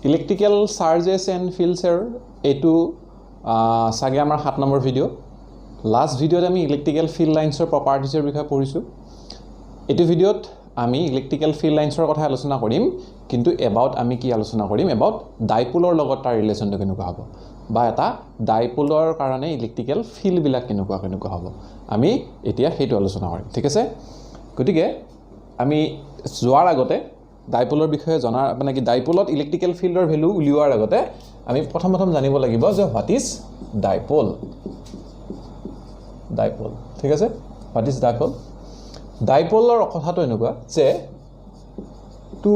Electrical charges and ফিল্ডছৰ এইটো চাগে আমাৰ 7 নম্বৰ ভিডিঅ' লাষ্ট ভিডিঅ'ত আমি ইলেক্ট্ৰিকেল ফিল্ড লাইন্সৰ প্ৰপাৰ্টিজৰ বিষয়ে পঢ়িছোঁ এইটো ভিডিঅ'ত আমি ইলেক্ট্ৰিকেল ফিল্ড লাইন্সৰ কথা আলোচনা কৰিম কিন্তু এবাউট আমি কি আলোচনা কৰিম এবাউট ডাইপোলৰ লগত তাৰ ৰিলেশ্যনটো কেনেকুৱা হ'ব বা এটা ডাইপোলৰ কাৰণে ইলেক্ট্ৰিকেল ফিল্ডবিলাক কেনেকুৱা হ'ব আমি এতিয়া সেইটো আলোচনা কৰিম ঠিক আছে গতিকে আমি যোৱাৰ আগতে ডাইপোলৰ বিষয়ে জনা মানে কি ডাইপোলত ইলেক্ট্ৰিকেল ফিল্ডৰ ভ্যালু উলিওৱাৰ আগতে আমি প্ৰথম জানিব লাগিব যে হোৱাট ইজ ডাইপোল ঠিক আছে হোৱাট ইজ ডাইপোল ডাইপোলৰ কথাটো এনেকুৱা যে two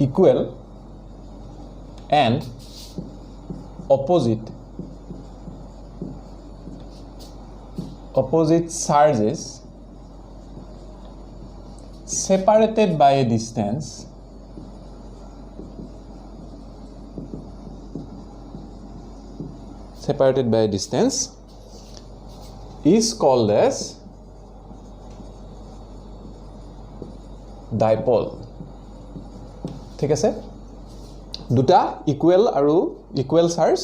equal and opposite charges separated by a distance is called as dipole ঠিক আছে দুটা ইকুৱেল আৰু equal charge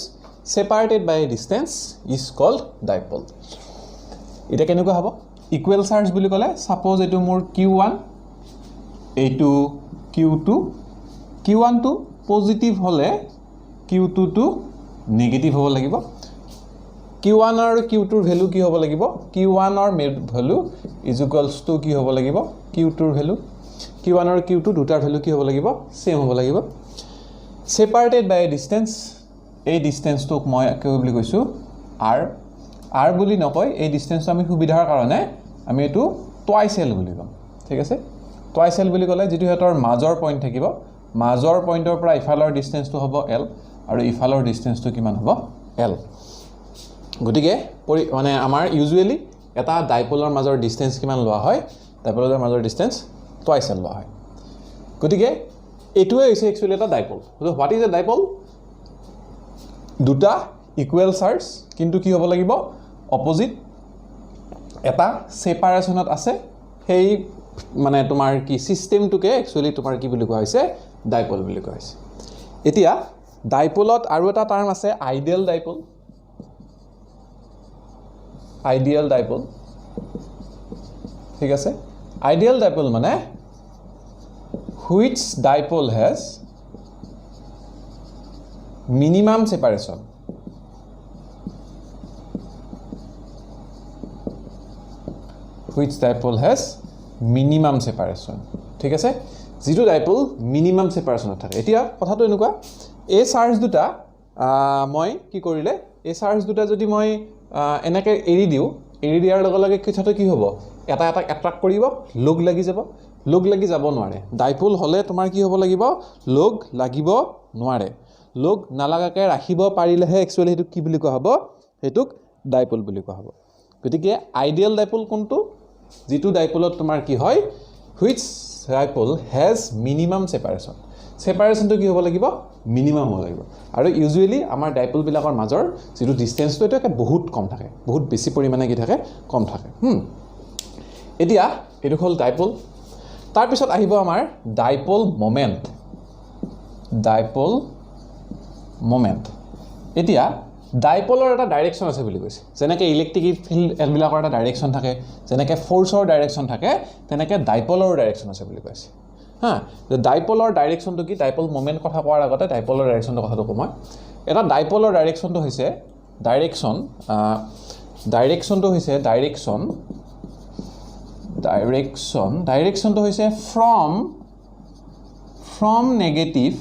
separated by a distance is called dipole এটা কেনেকুৱা হ'ব ইকুৱেল চাৰ্জ বুলি ক'লে সাপোজ এটো মোৰ q1 এইটো q2 q1 টো পজিটিভ হলে q2 টো নেগেটিভ হ'ব লাগিব q1 আৰু q2 ৰ ভ্যালু কি হ'ব লাগিব q1 ৰ ভ্যালু ইজ ইকুৱেলস টু কি হ'ব লাগিব q2 ৰ ভ্যালু q1 আৰু q2 দুটাৰ ভ্যালু কি হ'ব লাগিব সেম হ'ব লাগিব separated by a distance এই ডিসটেন্সটোক মই কি বুলি কৈছো r বুলি নকয় এই ডিসটেন্সটো আমি সুবিধাৰ কাৰণে আমি এটো টুৱাইস l বুলি কম ঠিক আছে টুৱাইস l বুলি ক'লে যেটো হেতৰ মাজৰ পইণ্ট থাকিব মাজৰ পইণ্টৰ পৰা ইফালৰ ডিসটেন্সটো হ'ব l আৰু ইফালৰ ডিসটেন্সটো কিমান হ'ব l গতিকে মানে আমাৰ ইউজুৱেলি এটা ডাইপোলৰ মাজৰ ডিসটেন্স কিমান লোৱা হয় ডাইপোলৰ মাজৰ ডিসটেন্স টুৱাইস l লোৱা হয় গতিকে এটোৱে হৈছে একচুয়ালি এটা dipole so what is a dipole দুটা ইকুৱেল চাৰ্জ কিন্তু কি হ'ব লাগিব অপোজিট এটা সেপাৰেশনত আছে সেই মানে তোমাৰ কি সিস্টেমটোকে একচুয়ালি তোমাৰ কি বুলি কোৱা হৈছে ডাইপোল বুলি কোৱা হৈছে এতিয়া ডাইপোলত আৰু এটা টাৰ্ম আছে আইডিয়াল ডাইপোল ঠিক আছে আইডিয়াল ডাইপোল মানে which dipole has minimum separation ঠিক আছে যেটো ডাইপোল মিনিমাম সেপাৰেশনত থাকে এতিয়া কথাটো এনেকুৱা এই চাৰ্জ দুটা মই কি কৰিলে এই চাৰ্জ দুটা যদি মই এনেকে এৰি দিয়াৰ লগে লগে কথাটো কি হ'ব এটা এট্ৰাক্ট কৰিব লগ লাগি যাব নোৱাৰে ডাইপোল হলে তোমাৰ কি হ'ব লাগিব লগ লাগিব নোৱাৰে লগ নালাগাকে ৰাখিব পাৰিলেহে একচুয়ালি হেতু কি বুলি কোৱা হ'ব হেতুক ডাইপোল বুলি কোৱা হ'ব গতিকে আইডিয়াল ডাইপোল কোনটো যেটো ডাইপোলত তোমাৰ কি হয় which dipole has minimum separationটো কি হ'ব লাগিব মিনিমাম হ'ব লাগিব আৰু ইউজুৱেলি আমাৰ ডাইপোল বিলাকৰ মাজৰ যেটো ডিসটেন্সটো এটা বহুত কম থাকে বহুত বেছি পৰিমাণে কি থাকে কম থাকে এতিয়া এটো হ'ল ডাইপোল তাৰ পিছত আহিব আমাৰ ডাইপোল মোমেন্ট এতিয়া ডাইপোলৰ এটা ডাইৰেকশন আছে বুলি কৈছে যেনেকৈ ইলেক্ট্ৰিক ফিল্ড এলবিলাকৰ এটা ডাইৰেকশন থাকে যেনেকৈ ফোৰ্সৰ ডাইৰেকশন থাকে তেনেকৈ ডাইপোলৰ ডাইৰেকশন আছে বুলি কৈছে যে ডাইপোলৰ ডাইৰেকশনটো কি ডাইপোল মোমেন্ট কথা কোৱাৰ আগতে ডাইপোলৰ ডাইৰেকশনটো কথাটো কম এটা ডাইপোলৰ ডাইৰেকশনটো হৈছে ডাইৰেকশনটো হৈছে from negative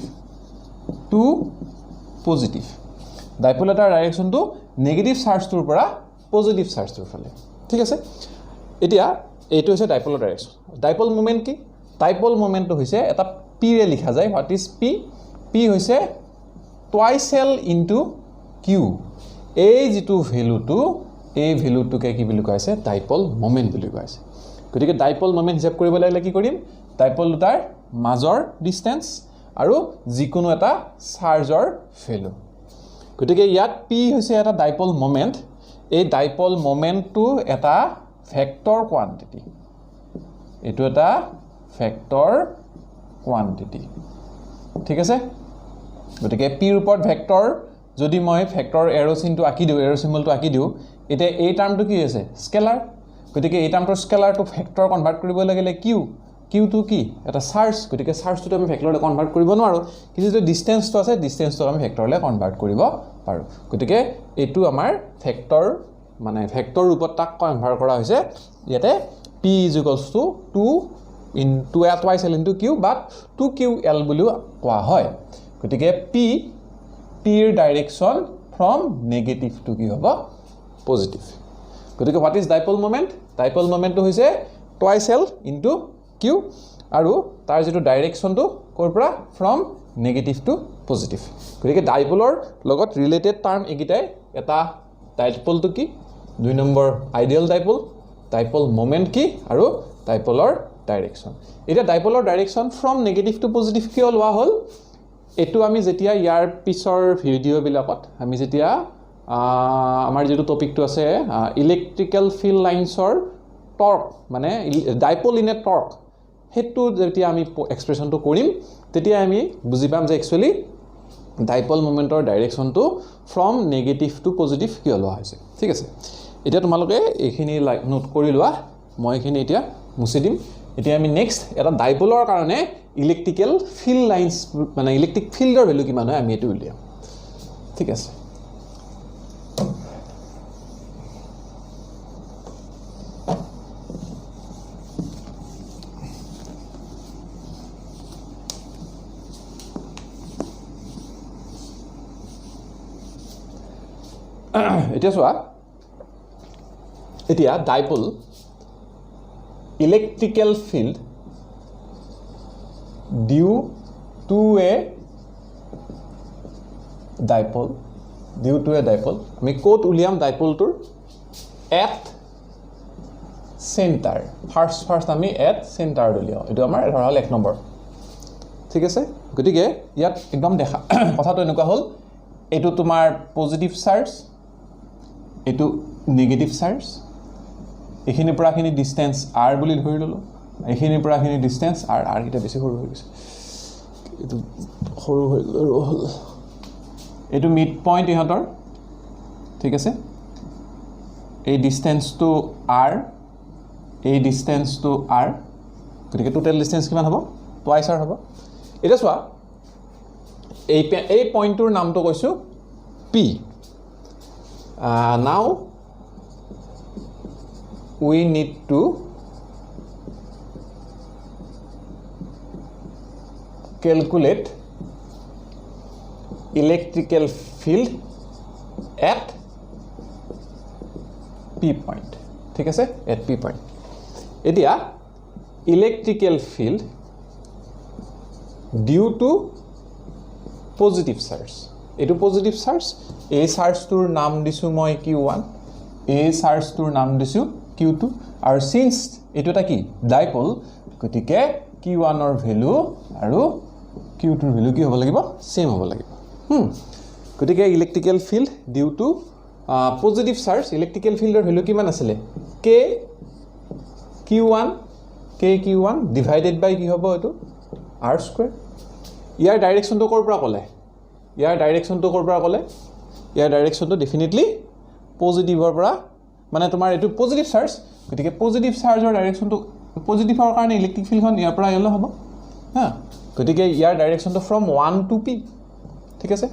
to positive dipole এটাৰ ডাইৰেকশনটো নেগেটিভ চাৰ্জটোৰ পৰা পজিটিভ চাৰ্জটোৰ ফালে ঠিক আছে এতিয়া এইটো হৈছে ডাইপোলৰ ডাইৰেকশন ডাইপোল মোমেন্ট কি ডাইপোল মোমেন্টটো হৈছে এটা p ৰে লিখা যায় হোৱাট ইজ p হৈছে টুৱাইস l ইনটু q এই যেটো ভ্যালুটো এই ভ্যালুটোকে কি বুলি কোৱা হৈছে ডাইপোল মোমেন্ট বুলি কোৱা হৈছে গতিকে ডাইপোল মোমেন্ট হিসাব কৰিব লাগিলে কি কৰিম ডাইপোল দুটাৰ মাজৰ ডিসটেন্স আৰু যিকোনো এটা চাৰ্জৰ ভ্যালু গতিকে ইয়াত p হৈছে এটা ডাইপোল মোমেন্ট এই ডাইপোল মোমেন্টটো এটা ভেক্টৰ কোৱান্টিটি এটো এটা ভেক্টৰ কোৱান্টিটি ঠিক আছে গতিকে p ৰ ওপৰত ভেক্টৰ যদি মই ভেক্টৰ এৰো চিনটো আঁকি দিও এৰো সিম্বলটো আঁকি দিও এটা এই টাৰ্মটো কি আছে স্কেলাৰ গতিকে এই টাৰ্মটো স্কেলাৰটো ভেক্টৰ কনভাৰ্ট কৰিব লাগিলে q টো কি এটা চাৰ্জ গতিকে চাৰ্জটো আমি ভেক্টৰলৈ কনভাৰ্ট কৰিব নোৱাৰো কিন্তু যে ডিসটেন্সটো আছে ডিসটেন্সটো আমি ভেক্টৰলৈ কনভাৰ্ট কৰিব পাৰো গতিকে এটো আমাৰ ভেক্টৰ মানে ভেক্টৰ ৰূপত তাক কনভাৰ্ট কৰা হৈছে ইয়াতে p = 2 into twice l into q but 2ql বুলিও কোৱা হয় গতিকে p ৰ ডাইৰেকশন from negative to কি হ'ব positive গতিকে what is dipole moment টো হৈছে twice l into q আৰু তাৰ যেটো ডাইৰেকশনটো কৰ পৰা from negative to positive গতিকে ডাইপোলৰ লগত ৰিলেটেড টাৰ্ম একিটাই এটা ডাইপোলটো কি দুই নম্বৰ আইডিয়াল ডাইপোল মোমেন্ট কি আৰু ডাইপোলৰ ডাইৰেকশন এটা ডাইপোলৰ direction from negative to positive কি লোৱা হল এটো আমি যেতিয়া ইয়াৰ পিছৰ ভিডিও বিলাকত আমি যেতিয়া আমাৰ যেটো টপিকটো আছে ইলেক্ট্ৰিক্যাল ফিল্ড লাইনছৰ টৰ্ক মানে ডাইপোল ইন এ টৰ্ক হেতু যেতিয়া আমি এক্সপ্ৰেশনটো কৰিম তেতিয়া আমি বুজি পাম যে একচুয়ালি ডাইপোল মোমেন্টৰ ডাইৰেকশনটো from negative to positive কি লোৱা হৈছে ঠিক আছে এতিয়া তোমালোকে এইখিনি নোট কৰি লোৱা মই এইখিনি এতিয়া মুছি দিম এতিয়া আমি নেক্সট এটা ডাইপোলৰ কাৰণে ইলেক্ট্ৰিক্যাল ফিল্ড লাইনছ মানে ইলেক্ট্ৰিক ফিল্ডৰ ভ্যালু কিমান হয় আমি এটো উলিয়াম ঠিক আছে এতিয়া চোৱা এতিয়া dipole electrical field due to a dipole আমি কোট উলিয়াম ডাইপোলটোৰ at center ফাৰ্স্ট আমি at center উলিয়াও এটো আমাৰ ধৰা হল 1 নম্বৰ ঠিক আছে গতিকে ইয়াত একদম দেখা কথাটো এনেকুৱা হল এটো তোমাৰ পজিটিভ চাৰ্জ এটো নেগেটিভ চাৰ্জ এখিনি পৰাখিনি ডিসটেন্স r বুলি ধৰি ললো এখিনি পৰাখিনি ডিসটেন্স r কিটা বেছি সৰু হৈ গৈছে এটো সৰু হৈ গল এটো মিড পইণ্ট ইহতৰ ঠিক আছে এই ডিসটেন্স টু r এই ডিসটেন্স টু r গতিকে টোটাল ডিসটেন্স কিমান হ'ব টুৱাইস r হ'ব এটা চোৱা এই পইণ্টৰ নামটো কৈছো p now we need to calculate electrical field at p point ঠিক আছে at p point এতিয়া electrical field due to positive charge এটো পজিটিভ চাৰ্জ এই চাৰ্জটোৰ নাম দিছো মই q1 এই চাৰ্জটোৰ নাম দিছো q2 আৰু সিন্স এটোটা কি ডাইপোল গতিকে q1 ৰ ভ্যালু আৰু q2 ৰ ভ্যালু কি হ'ব লাগিব সেম হ'ব লাগিব গতিকে electrical field due to positive charge electrical ফিল্ডৰ ভ্যালু কিমান আছিল k q1 ডিভাইডেড বাই কি হ'ব এটো r স্কয়াৰ ইয়াৰ ডাইৰেকশনটো কৰ পৰা ক'লে ইয়াৰ ডাইৰেকশনটো ডেফিনেটলি পজিটিভৰ পৰা মানে তোমাৰ এটো পজিটিভ চাৰ্জ গতিকে পজিটিভ চাৰ্জৰ ডাইৰেকশনটো পজিটিভৰ কাৰণে ইলেক্ট্ৰিক ফিল্ডখন ইয়াৰ পৰা ইয়ালৈ হ'ব হা গতিকে ইয়াৰ ডাইৰেকশনটো from 1 to p ঠিক আছে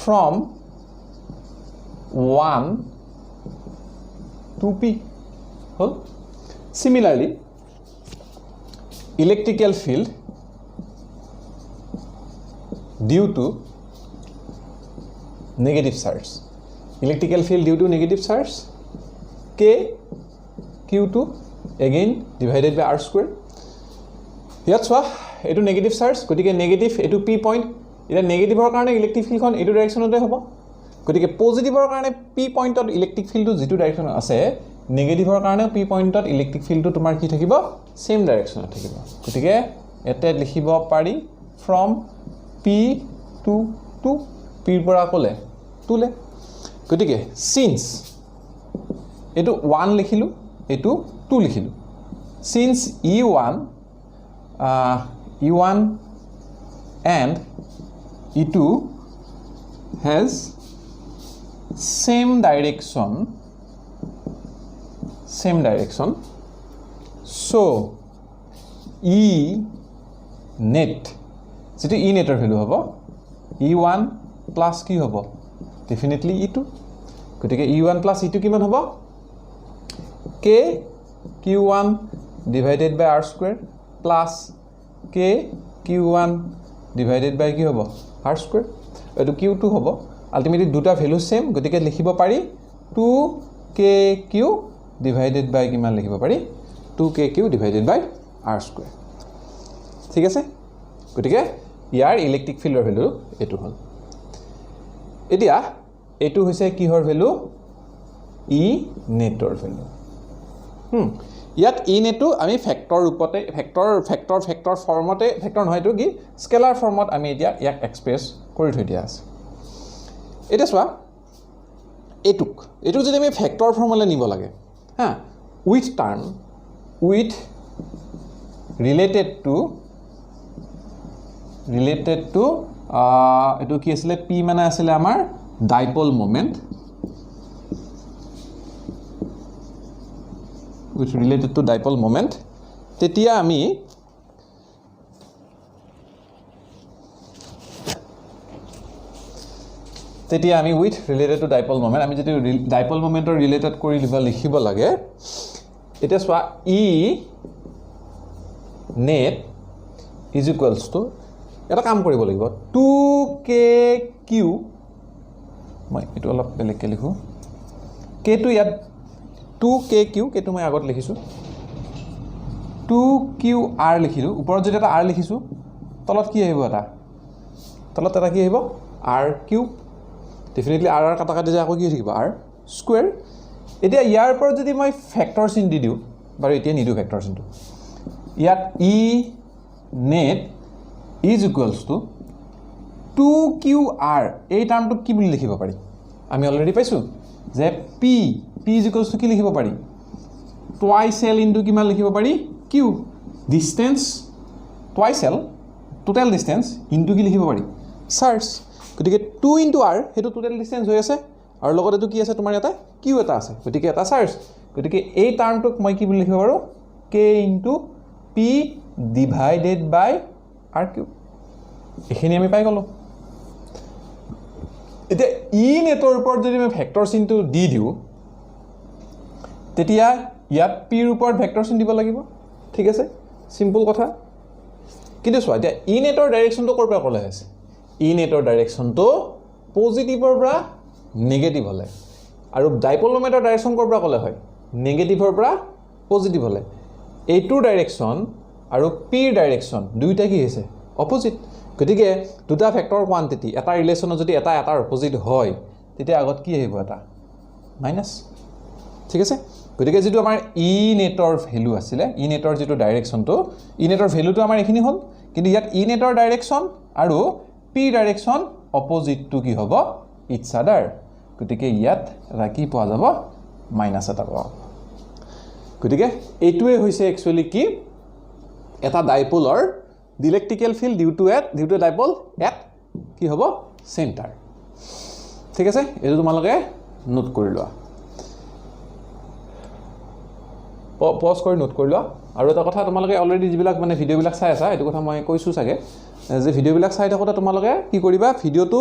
from 1 to p hall similarly electrical field due to negative charge k q2 again divided by r square ইয়াত চোৱা এটো নেগেটিভ চাৰ্জ গতিকে নেগেটিভ এটো p পইণ্ট এটা নেগেটিভৰ কাৰণে ইলেক্ট্ৰিক ফিল্ডখন এটো ডাইৰেকশনতে হ'ব গতিকে পজিটিভৰ কাৰণে p পইণ্টত ইলেক্ট্ৰিক ফিল্ডটো যেটো ডাইৰেকশন আছে নেগেটিভৰ কাৰণে p পইণ্টত ইলেক্ট্ৰিক ফিল্ডটো তোমাৰ কি থাকিব সেম ডাইৰেকশনত থাকিব গতিকে এতে লিখিব পাৰি from p to p ৰ পৰা ক'লে টুলে গতিকে সিন্স এটো 1 লিখিলো এটো 2 লিখিলো since e1 and E2 has same direction, so E net যেটো E net ভ্যালু হ'ব E1 plus কি হ'ব definitely E2 গতিকে E1 plus E2 কিমান হ'ব K Q1 divided by R square plus K Q1 divided by কি হ'ব R square এটো Q2 হ'ব ultimately দুটা ভ্যালু সেম গতিকে লিখিব পাৰি 2KQ divided by কিমান লিখিব পাৰি 2KQ divided by R square ঠিক আছে গতিকে ইয়াৰ ইলেক্ট্ৰিক ফিল্ডৰ ভ্যালু এটো হ'ল এতিয়া এটো হৈছে কিহৰ ভ্যালু E নেটৰ ভ্যালু ইয়াত E নেটটো আমি ফেক্টৰ ৰূপতে ফেক্টৰ ফৰ্মতে ফেক্টৰ নহয় তো কি স্কেলাৰ ফৰ্মত আমি এতিয়া ইয়াক এক্সপ্ৰেছ কৰি থৈ দিয়া আছে এটা সোৱা এটুক যদি আমি ফেক্টৰ ফৰ্মলৈ নিব লাগে হা with term with related to এটো কি আছিল p মানে আছিল আমাৰ dipole moment which related to dipole moment তেতিয়া আমি with related to dipole moment আমি যদি dipole moment or related কৰি লিখিব লাগে এটা সোৱা E net is equals to এটা কাম কৰিব লাগিব 2KQ মই এটো অলপ বেলেগকৈ লিখো K টো ইয়াত 2KQ কেটো মই আগত লিখিছো 2QR লিখিলো ওপৰত যেটা এটা R লিখিছো তলত কি আহিব এটা কি আহিব R3 ডেফিনেটলি R কাটা কাটি যায় আকৌ কি থাকিব R স্কয়াৰ এতিয়া ইয়াৰ পৰা যদি মই ফেক্টৰ চিন দি দিও বাৰু এতিয়া নিদু ফেক্টৰ চিনটো ইয়াত E net is equals to 2QR এই টাৰ্মটো কি বুলি লিখিব পাৰি আমি অলৰেডি পাইছো যে P is equals to কি লিখিব পাৰি twice L into কিমান লিখিব পাৰি Q distance twice L total distance into কি লিখিব পাৰি চাৰ্জ গতিকে 2 into R হেতু total distance হৈ আছে আৰু লগতে তো কি আছে তোমাৰ ইয়াতে Q এটা আছে গতিকে এটা চাৰ্জ গতিকে এই টাৰ্মটোক মই কি বুলি লিখিব পাৰো K into P divided by R cube এখিনি আমি পাই গলো এতিয়া E নেটৰ ওপৰত যদি আমি ভেক্টৰ চিনটো দি দিও তেতিয়া ইয়াত P ৰ ওপৰত ভেক্টৰ চিন দিব লাগিব ঠিক আছে সিম্পল কথা কিন্তু সোৱা এতিয়া E নেটৰ ডাইৰেকশনটো কৰ পৰা কলে আছে E নেটৰ ডাইৰেকশনটো পজিটিভৰ পৰা নেগেটিভ হলে আৰু ডাইপল মোমেন্টৰ ডাইৰেকশন কৰ পৰা কলে হয় নেগেটিভৰ পৰা পজিটিভ হলে এইটো ডাইৰেকশন আৰু P ডাইৰেকশন দুইটা কি হৈছে অপোজিট গতিকে দুটা ফেক্টৰ কোয়ান্টিটি এটা ৰিলেশনত যদি এটা এটাৰ অপোজিট হয় তেতিয়া আগত কি আহিব এটা মাইনাস ঠিক আছে গতিকে যেটো আমাৰ E নেটৰ ভ্যালু আছিল E নেটৰ যেটো ডাইৰেকশনটো E নেটৰ ভ্যালুটো আমাৰ এখিনি হল কিন্তু ইয়াত E নেটৰ ডাইৰেকশন আৰু P ডাইৰেকশন অপোজিট টু কি হ'ব ইটস আদাৰ গতিকে ইয়াত ৰাকি পোৱা যাব মাইনাস এটা পাব গতিকে এইটোৱে হৈছে একচুয়ালি কি এটা ডাইপোলৰ electrical field due to dipole at কি হ'ব সেন্টাৰ ঠিক আছে এটো তোমালোকে নোট কৰি লোৱা পজ কৰি নোট কৰি লোৱা আৰু এটা কথা তোমালোকে অলৰেডি যিবিলাক মানে ভিডিও বিলাক চাই আছা এটো কথা মই কৈছো সাগে যে ভিডিও বিলাক চাই থাকোতে তোমালোকে কি কৰিবা ভিডিওটো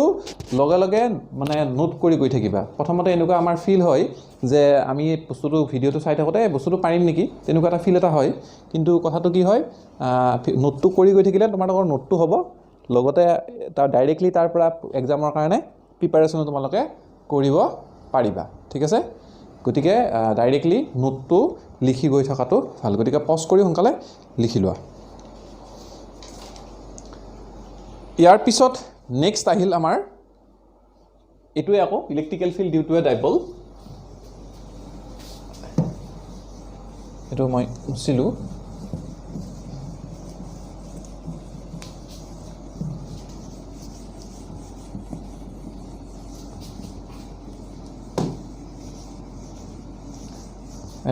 লগে লগে মানে নোট কৰি গৈ থাকিবা প্ৰথমতে এনেকুৱা আমাৰ ফিল হয় যে আমি বস্তুটো ভিডিওটো চাই থাকোতে বস্তুটো পাৰিম নেকি তেনেকুৱা এটা ফিল এটা হয় কিন্তু কথাটো কি হয় নোটটো কৰি গৈ থাকিলে তোমাৰ নোটটো হ'ব লগতে তাৰ ডাইৰেক্টলি তাৰ পৰা এক্সামৰ কাৰণে প্ৰিপাৰেচন তোমালোকে কৰিব পাৰিবা ঠিক আছে গতিকে ডাইৰেক্টলি নোটটো লিখি গৈ থকাটো ভাল গতিকে পজ কৰি সোনকালে লিখি লোৱা ইয়াৰ পিছত নেক্সট আহিল আমাৰ এটোৱে আকৌ electrical field due to a dipole এটো মই মুছিলো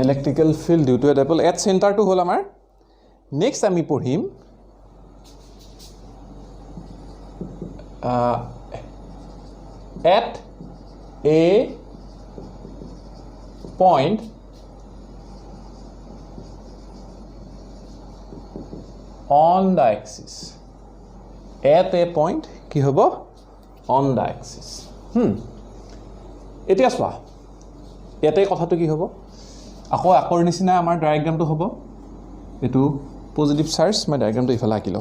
electrical field due to a dipole at centre to হল আমাৰ নেক্সট আমি পঢ়িম at a point on the axis. At a point কি হ'ব on the axis. এতিয়া চোৱা ইয়াতে কথাটো কি হ'ব আকৌ আকৰ নিচিনা আমাৰ ডায়াগ্ৰামটো হ'ব এটো পজিটিভ চাৰ্জ মই ডায়াগ্ৰামটো ইফালে আঁকিলো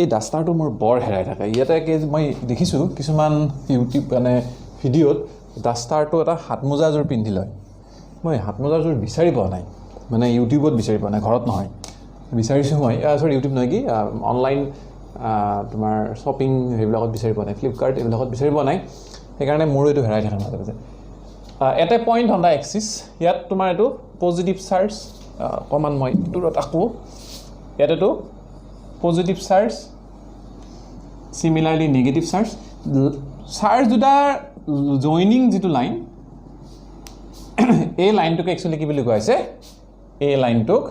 এই ডাস্টাৰটো মোৰ বৰ হেৰাই থাকে ইয়াতে মই দেখিছোঁ কিছুমান ইউটিউব মানে ভিডিঅ'ত ডাস্টাৰটো এটা হাতমোজাযোৰ পিন্ধি লয় মই হাতমোজাযোৰ বিচাৰি পোৱা নাই মানে ইউটিউবত বিচাৰি পোৱা নাই ঘৰত নহয় বিচাৰিছোঁ মই সৰি ইউটিউব নহয় কি অনলাইন তোমাৰ শ্বপিং সেইবিলাকত বিচাৰি পোৱা নাই ফ্লিপকাৰ্ট এইবিলাকত বিচাৰি পোৱা নাই সেইকাৰণে মোৰ এইটো হেৰাই থাকে মাজে মাজে at a point on the axis ইয়াত তোমাৰ এইটো পজিটিভ চাৰ্জ কমান মই দূৰত আকো ইয়াত এইটো পজিটিভ চাৰ্জ সিমিলাৰলি নেগেটিভ চাৰ্জ দুটা জয়নিং যিটো লাইন এই লাইনটোক একচুয়ালি কি বুলি কোৱা হৈছে এই লাইনটোক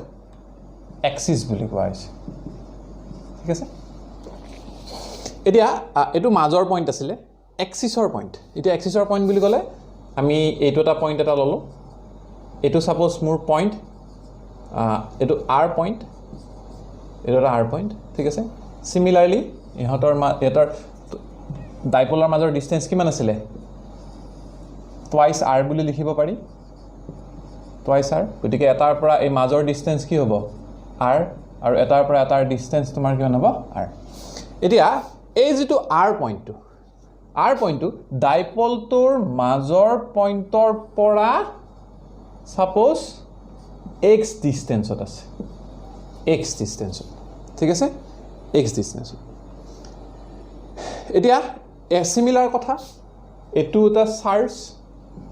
এক্সিস বুলি কোৱা হৈছে ঠিক আছে এতিয়া এটো মাজৰ পইণ্ট আছিল এক্সিসৰ পইণ্ট এতিয়া এক্সিসৰ পইণ্ট বুলি ক'লে আমি এইটো এটা পইণ্ট এটা ললো এটো সাপোজ মোৰ পইণ্ট এটো আৰ পইণ্ট এটো এটা আৰ পইণ্ট ঠিক আছে সিমিলাৰলি ইহতৰ এটাৰ ডাইপোলাৰ মাজৰ ডিসটেন্স কিমান আছিল টুৱাইস আৰ বুলি লিখিব পাৰি টুৱাইস আৰ গতিকে এটাৰ পৰা এই মাজৰ ডিসটেন্স কি হ'ব আৰ আৰু এটাৰ পৰা এটাৰ ডিসটেন্স তোমাৰ কিমান হ'ব আৰ এতিয়া এই যেটো আৰ পইণ্টটো ডাইপোলটোৰ মাজৰ পইণ্টৰ পৰা সাপোজ x ডিসটেন্সত আছে x ডিসটেন্সত ঠিক আছে x ডিসটেন্সত এতিয়া সিমিলাৰ কথা এটো এটা চাৰ্জ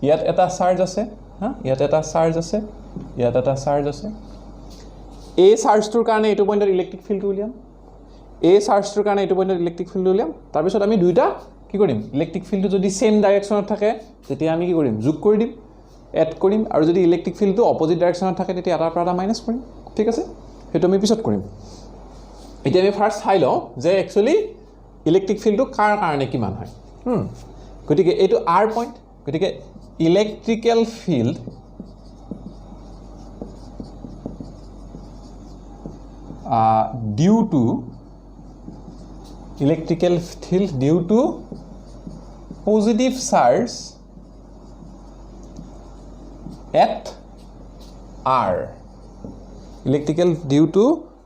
ইয়াত এটা চাৰ্জ আছে ইয়াত এটা চাৰ্জ আছে ইয়াত এটা চাৰ্জ আছে এই চাৰ্জটোৰ কাৰণে এটো পইণ্টৰ ইলেক্ট্ৰিক ফিল্ডটো উলিয়াম এই চাৰ্জটোৰ কাৰণে এটো পইণ্টৰ ইলেক্ট্ৰিক ফিল্ড উলিয়াম তাৰ পিছত আমি দুইটা কি কৰিম ইলেক্ট্ৰিক ফিল্ডটো যদি সেম ডাইৰেকশনত থাকে তেতিয়া আমি কি কৰিম যোগ কৰি দিম এড কৰিম আৰু যদি ইলেক্ট্ৰিক ফিল্ডটো অপোজিট ডাইৰেকশনত থাকে তেতিয়া এটাৰ পৰা এটা মাইনাস কৰিম ঠিক আছে হেতু আমি পিছত কৰিম এতিয়া আমি ফাৰ্স্ট চাই লওঁ যে একচুয়ালি ইলেক্ট্ৰিক ফিল্ডটো কাৰ কাৰণে কিমান হয় গতিকে এইটো আৰ পইণ্ট গতিকে electrical field due to electrical field due to positive charge at R electrical due to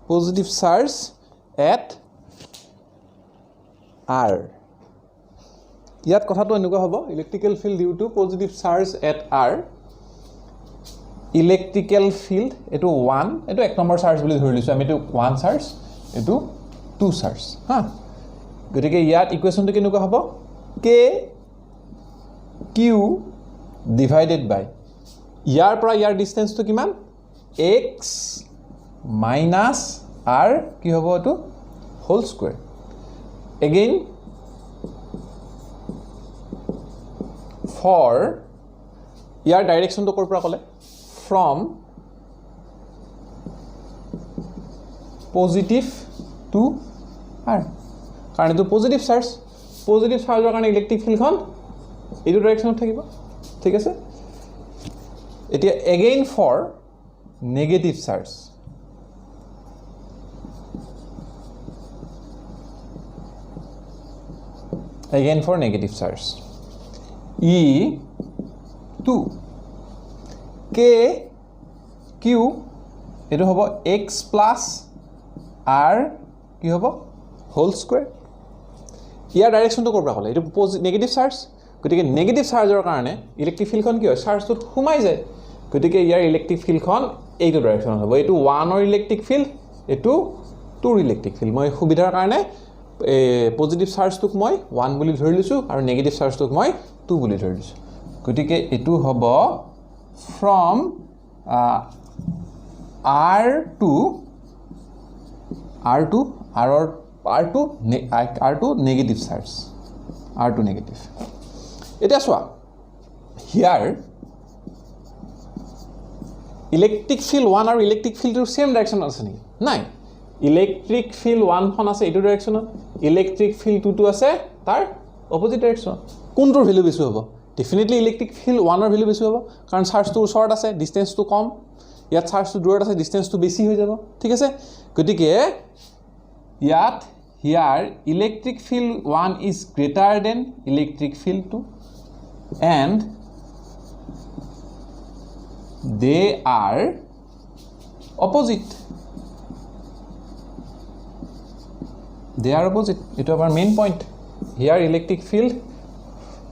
positive charge at R ইয়াত কথাটো এনেকুৱা হ'ব electrical field due to positive charge at R electrical field এটো 1 এটো এক number charge বুলি ধৰি লৈছো আমি এটো 1 চাৰ্জ এটো 2 চাৰ্জ গতিকে ইয়াত ইকুৱেশনটো কেনেকুৱা হ'ব k q ডিভাইডেড বাই ইয়াৰ পৰা ইয়াৰ ডিসটেন্সটো কিমান x মাইনাস r কি হ'ব এটো হোল স্কয়াৰ এগেইন for ইয়াৰ ডাইৰেকশনটো কৰ পৰা ক'লে from positive to r কাৰণ এটো পজিটিভ চাৰ্জৰ কাৰণে ইলেক্ট্ৰিক ফিল্ডখন এইটো ডাইৰেকশনত থাকিব ঠিক আছে এতিয়া again for negative charge again for negative charge E2 K Q এটো হ'ব x plus r কি হ'ব হোল স্কয়াৰ ইয়াৰ ডাইৰেকশনটো কৰবা হলে এটো নেগেটিভ চাৰ্জ গতিকে নেগেটিভ চাৰ্জৰ কাৰণে ইলেক্ট্ৰিক ফিল্ডখন কি হয় চাৰ্জটো সোমাই যায় গতিকে ইয়াৰ ইলেক্ট্ৰিক ফিল্ডখন এইটো ডাইৰেকশনত হ'ব এটো 1 অৰ ইলেক্ট্ৰিক ফিল্ড এটো 2 ৰ ইলেক্ট্ৰিক ফিল্ড মই সুবিধাৰ কাৰণে পজিটিভ চাৰ্জটোক মই 1 বুলি ধৰি লৈছো আৰু নেগেটিভ চাৰ্জটোক মই 2 বুলি ধৰি লৈছো গতিকে এটো হ'ব from R2 negative charge R2 negative এটা সোয়া here electric field 1 আৰু electric field ৰ same direction আছে নেকি নাই electric field 1 খন আছে এইটো ডাইৰেকশনত ইলেক্ট্ৰিক ফিল্ডটো আছে তাৰ অপজিট ডাইৰেকশ্যন কোনটোৰ ভ্যালু বেছি হ'ব ডেফিনেটলি ইলেক্ট্ৰিক ফিল্ড 1 ৰ ভ্যালু বেছি হ'ব কাৰণ চাৰ্জটো ওচৰত আছে ডিসটেন্সটো কম ইয়াত চাৰ্জটো দূৰত আছে ডিসটেন্সটো বেছি হৈ যাব ঠিক আছে গতিকে ইয়াত here electric field 1 is greater than electric field 2 and they are opposite it is our main point here electric field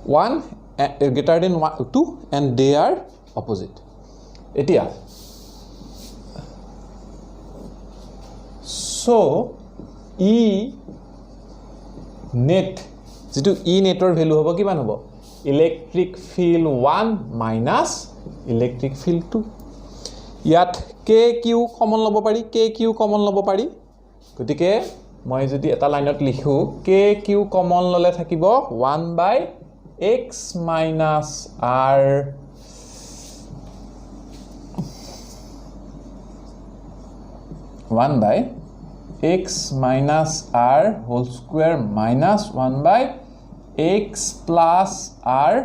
1 greater than 2 and they are opposite etia so E net যেটো E নেটৰ value হ'ব কিমান হ'ব electric field 1 minus electric field 2 ইয়াত KQ common ল'ব পাৰি KQ common ল'ব পাৰি গতিকে মই যদি এটা লাইনত লিখো KQ কমন ল'লে থাকিব 1/x minus r x minus r whole square minus 1/x plus r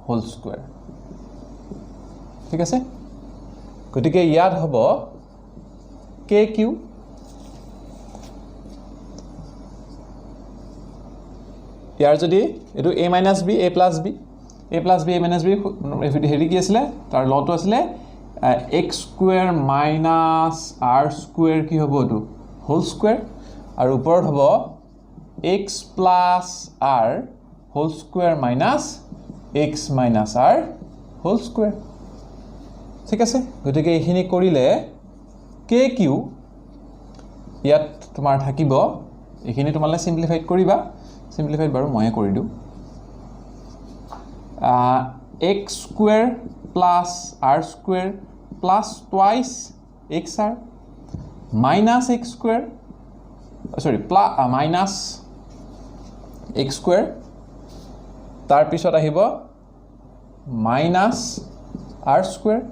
whole square ঠিক আছে গতিকে ইয়াত হ'ব KQ ইয়াৰ যদি এটো a minus b a plus b a plus b a minus b হেৰি কি আছিল তাৰ লটো আছিল x square minus r square কি হ'ব এটো whole square আৰু ওপৰত হ'ব x plus r whole square minus x minus r whole square ঠিক আছে গতিকে এইখিনি কৰিলে KQ ইয়াত তোমাৰ থাকিব এইখিনি তোমালে সিম্পলিফাইড কৰিবা সিম্পলিফাইড বাৰু ময়ে কৰি দিও x square plus r square plus twice xr minus x square sorry plus minus x square তাৰ পিছত আহিব minus r square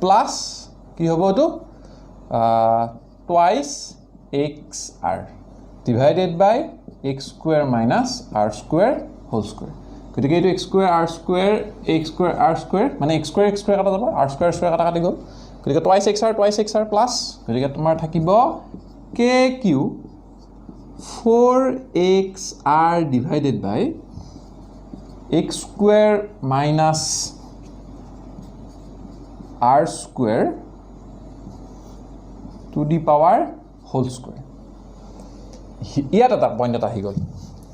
plus কি হ'ব তো twice xr divided by x square minus r square whole square গতিকে এটো x square r square মানে x square কাটা যাব r square কাটা কাটি গল গতিকে twice xr plus গতিকে তোমাৰ থাকিব KQ 4xr divided by x square minus r square to the power whole square ইয়াত এটা পয়েন্ট এটা আহি গল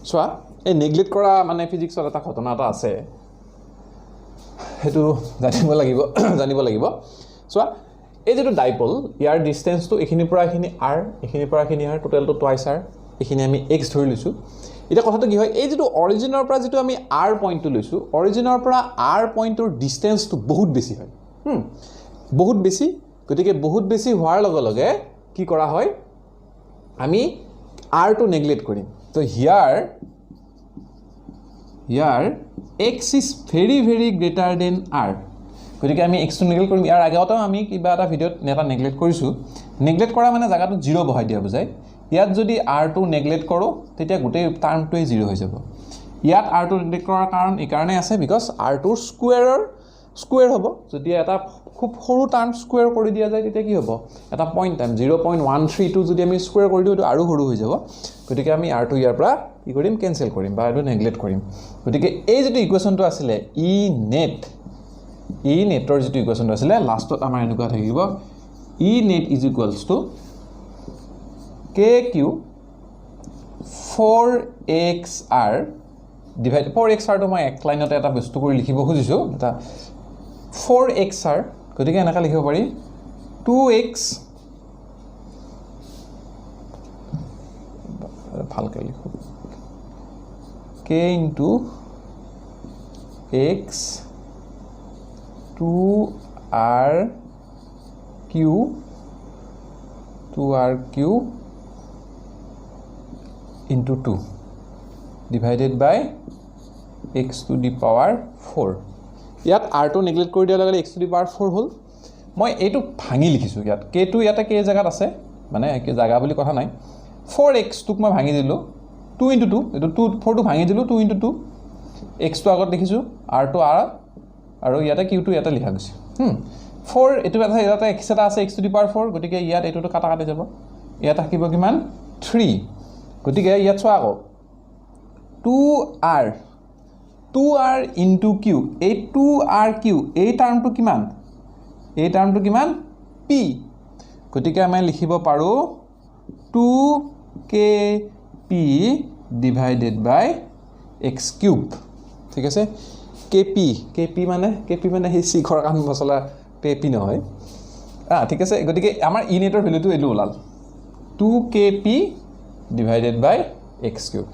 সোয়া এই নেগলেক্ট কৰা মানে ফিজিক্সৰ এটা ঘটনা এটা আছে হেতু জানিব লাগিব সোয়া এই যেটো ডাইপল ইয়াৰ ডিসটেন্সটো এখিনি পৰা এখিনি r এখিনি পৰা এখিনি r টোটালটো টুৱাইস r এখিনি আমি x ধৰি লৈছো এটা কথাটো কি হয় এই যেটো অৰিজিনৰ পৰা যেটো আমি r পইণ্টটো লৈছো অৰিজিনৰ পৰা r পইণ্টৰ ডিসটেন্সটো বহুত বেছি হয় বহুত বেছি গতিকে বহুত বেছি হোৱাৰ লগে লগে কি কৰা হয় আমি r to neglect কৰিম তো here x is very greater than r গতিকে আমি x to neglect কৰিম ইয়াৰ আগেও আমি কিবা এটা ভিডিওত নেটা neglect কৰিছো neglect কৰা মানে জায়গাটো 0 বহাই দিয়া বুজাই ইয়াত যদি r to neglect কৰো তেতিয়া গোটেই টাৰ্মটোই 0 হৈ যাব ইয়াত r to neglect কৰাৰ কাৰণ এই কাৰণে আছে বিকজ r to স্কয়াৰ হ'ব যদি এটা খুব সৰু টাৰ্ম স্কয়াৰ কৰি দিয়া যায় তেতিয়া কি হ'ব এটা পইণ্ট টাইম 0.132 যদি আমি স্কয়াৰ কৰি দিও আৰু সৰু হৈ যাব গতিকে আমি r2 ইয়াৰ পৰা কি কৰিম কেনসেল কৰিম বা এটো নেগলেক্ট কৰিম গতিকে এই যেটো ইকুৱেচনটো আছিল e নেটৰ যেটো ইকুৱেচনটো আছিল লাষ্টত আমাৰ এনেকুৱা থাকিব e net is equals to kq 4xr divided 4xr to মই এক লাইনতে এটা বস্তু কৰি লিখিব খুজিছো এটা 4xr গতিকে এনেকা লিখিব পাৰি 2x ভালকৈ লিখো k into x 2rq into 2 divided by x to the power 4 ইয়াত r to neglect কৰি দিয়া লগে x to the power 4 হল মই এটো ভাঙি লিখিছো ইয়াত k to ইয়াতে k জায়গাত আছে মানে কি জায়গা বুলি কথা নাই 4x টুক মই ভাঙি দিলোঁ 2 × 2 এইটো 4 টো ভাঙি দিলোঁ 2 × 2 x টো আগত লিখিছোঁ r টো r আৰু ইয়াতে q টো ইয়াতে লিখা গৈছে 4 এইটো এটা x এটা আছে x টু দি পাৱাৰ 4 গতিকে ইয়াত এইটোটো কাটা কাটি যাব ইয়াত থাকিব কিমান 3 গতিকে ইয়াত চোৱা আকৌ 2r into q এই 2rq এই টাৰ্মটো কিমান p গতিকে আমি লিখিব পাৰোঁ 2kp divided by x cube ঠিক আছে kp মানে সেই শিখৰ কান মছলা kp নহয় ঠিক আছে গতিকে আমাৰ ই নেটৰ ভ্যালুটো এলো ওলাল 2kp divided by x cube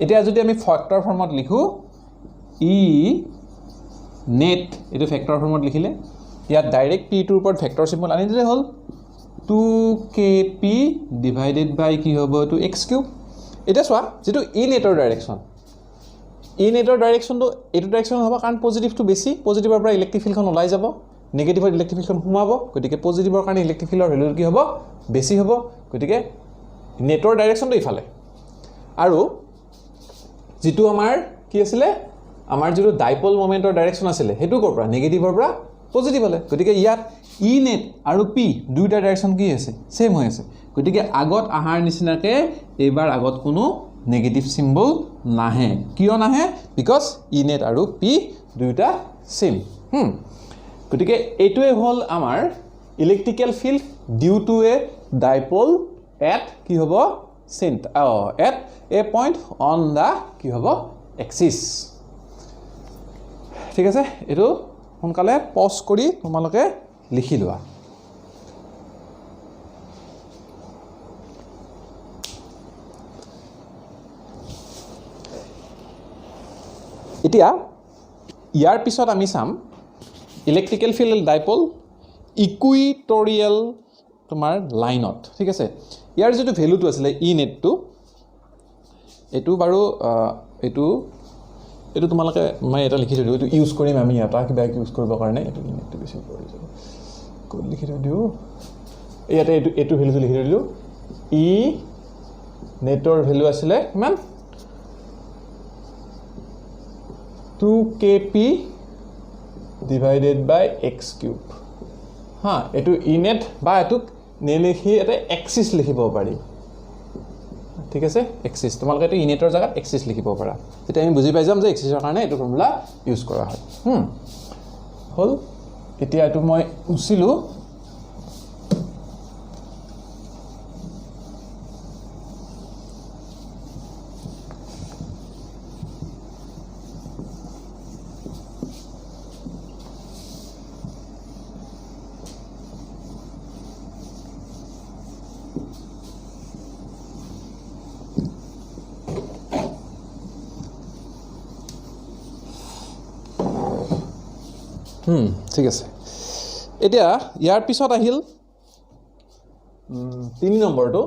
এতিয়া যদি আমি ফেক্টৰ ফৰ্মত লিখো ই নেট এটো ফেক্টৰ ফৰ্মত লিখিলে ইয়াত ডাইৰেক্ট p টোৰ ওপৰত ফেক্টৰ সিম্বল আনি দিলে হ'ল 2kp divided by কি হ'ব to x cube এটা চোৱা যেটো ই নেটৰ ডাইৰেকশন টো এটো ডাইৰেকশন হ'ব কাৰণ পজিটিভটো বেছি পজিটিভৰ পৰা ইলেক্ট্ৰিক ফিল্ডখন ওলাই যাব নেগেটিভৰ ইলেক্ট্ৰিক ফিল্ডখন সোমাব গতিকে পজিটিভৰ কাৰণে ইলেক্ট্ৰিক ফিল্ডৰ ভ্যালু কি হ'ব বেছি হ'ব গতিকে নেটৰ ডাইৰেকশনটো ইফালে আৰু যেটো আমাৰ কি আছিল আমাৰ যেটো ডাইপল মোমেন্টৰ ডাইৰেকশন আছিল হেতু কৰ পৰা নেগেটিভৰ পৰা পজিটিভ হলে গতিকে ইয়াত ই নেট আৰু পি দুইটা ডাইৰেকশন কি আছে সেম হৈ আছে গতিকে আগত আহাৰ নিচিনাকে এবাৰ আগত কোনো নেগেটিভ সিম্বল নাহে কিয় নাহে বিকজ ই নেট আৰু পি দুইটা সেম গতিকে এইটোৱে হল আমাৰ electrical field due to a dipole at কি হ'ব center at a point on the কি হ'ব axis ঠিক আছে এটো সোনকালে পজ কৰি তোমালোকে লিখি লোৱা এতিয়া ইয়াৰ পিছত আমি চাম ইলেক্ট্ৰিক্যাল ফিল্ড ডাইপল ইকুইটৰিয়েল তোমাৰ লাইনত ঠিক আছে ইয়াৰ যেটো ভ্যালুটো আছিল ই নেটটো এটো বাৰু এটো তোমালোকে মই এটা লিখি দিও এটো ইউজ কৰিম আমি এটা কিবা ইউজ কৰিব কাৰণে এটো ই নেটটো বেছি কৰি যাব কোড লিখি দিও ইয়াতে এটো ভ্যালুটো লিখি দিও ই নেটৰ ভ্যালু আছিল কিমান 2kp divided by x cube এটো ই নেট বা এটো নেলিখি এটা এক্সিস লিখিব পাৰি ঠিক আছে এক্সিস তোমালোকে এটো ই নেটৰ জায়গাত এক্সিস লিখিব পাৰা যেটা আমি বুজি পাই যাম যে এক্সিসৰ কাৰণে এটো ফৰ্মুলা ইউজ কৰা হয় হল এতিয়া এটো মই উছিলো ঠিক আছে এতিয়া ইয়াৰ পিছত আহিল 3 নম্বৰটো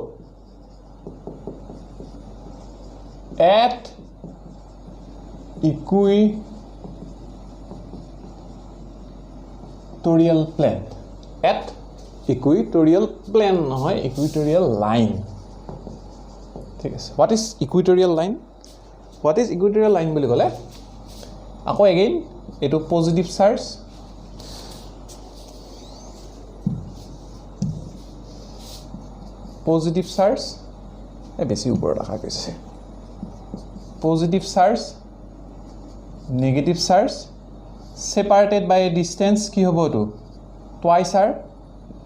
at equatorial plane at equatorial plane নহয় equatorial line ঠিক আছে what is equatorial line বুলি ক'লে আকৌ again এটো পজিটিভ চাৰ্জ বেছি ওপৰত ৰাখা গৈছে positive charge negative charge separated by a distance কি হ'ব এটো twice r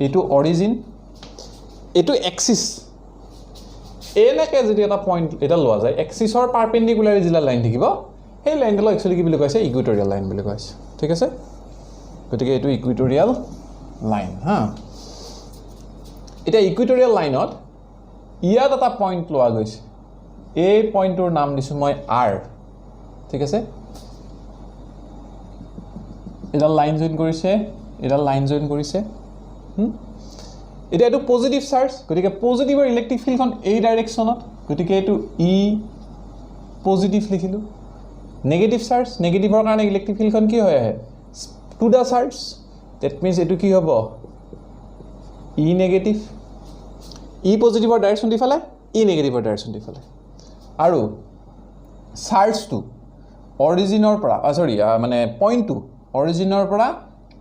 এটো অৰিজিন এটো এক্সিস এনেকে যদি এটা পইণ্ট এটা লোৱা যায় এক্সিসৰ পাৰপেন্ডিকুলাৰ জিলা লাইন থাকিব এই লাইনটো একচুয়ালি কি বুলি কৈছে ইকুইটৰিয়েল লাইন বুলি কৈছে ঠিক আছে গতিকে এটো ইকুইটৰিয়েল লাইন এটা ইকুইটৰিয়েল লাইনত ইয়াত এটা পইণ্ট লোৱা গৈছে এই পইণ্টৰ নাম দিছো মই r ঠিক আছে এটা লাইন জয়েন কৰিছে এটা এটো পজিটিভ চাৰ্জ গতিকে পজিটিভৰ ইলেক্ট্ৰিক ফিল্ডখন এই ডাইৰেকশনত গতিকে এটো ই পজিটিভ লিখিলো নেগেটিভ চাৰ্জ নেগেটিভৰ কাৰণে ইলেক্ট্ৰিক ফিল্ডখন কি হয় আহে to the charge that means এটো কি হ'ব ই নেগেটিভ ই পজিটিভৰ ডাইৰেকশন দিফালে ই নেগেটিভৰ ডাইৰেকশ্যনটো ইফালে আৰু চাৰ্জটো অৰিজিনৰ পৰা সৰি মানে পইণ্টটো অৰিজিনৰ পৰা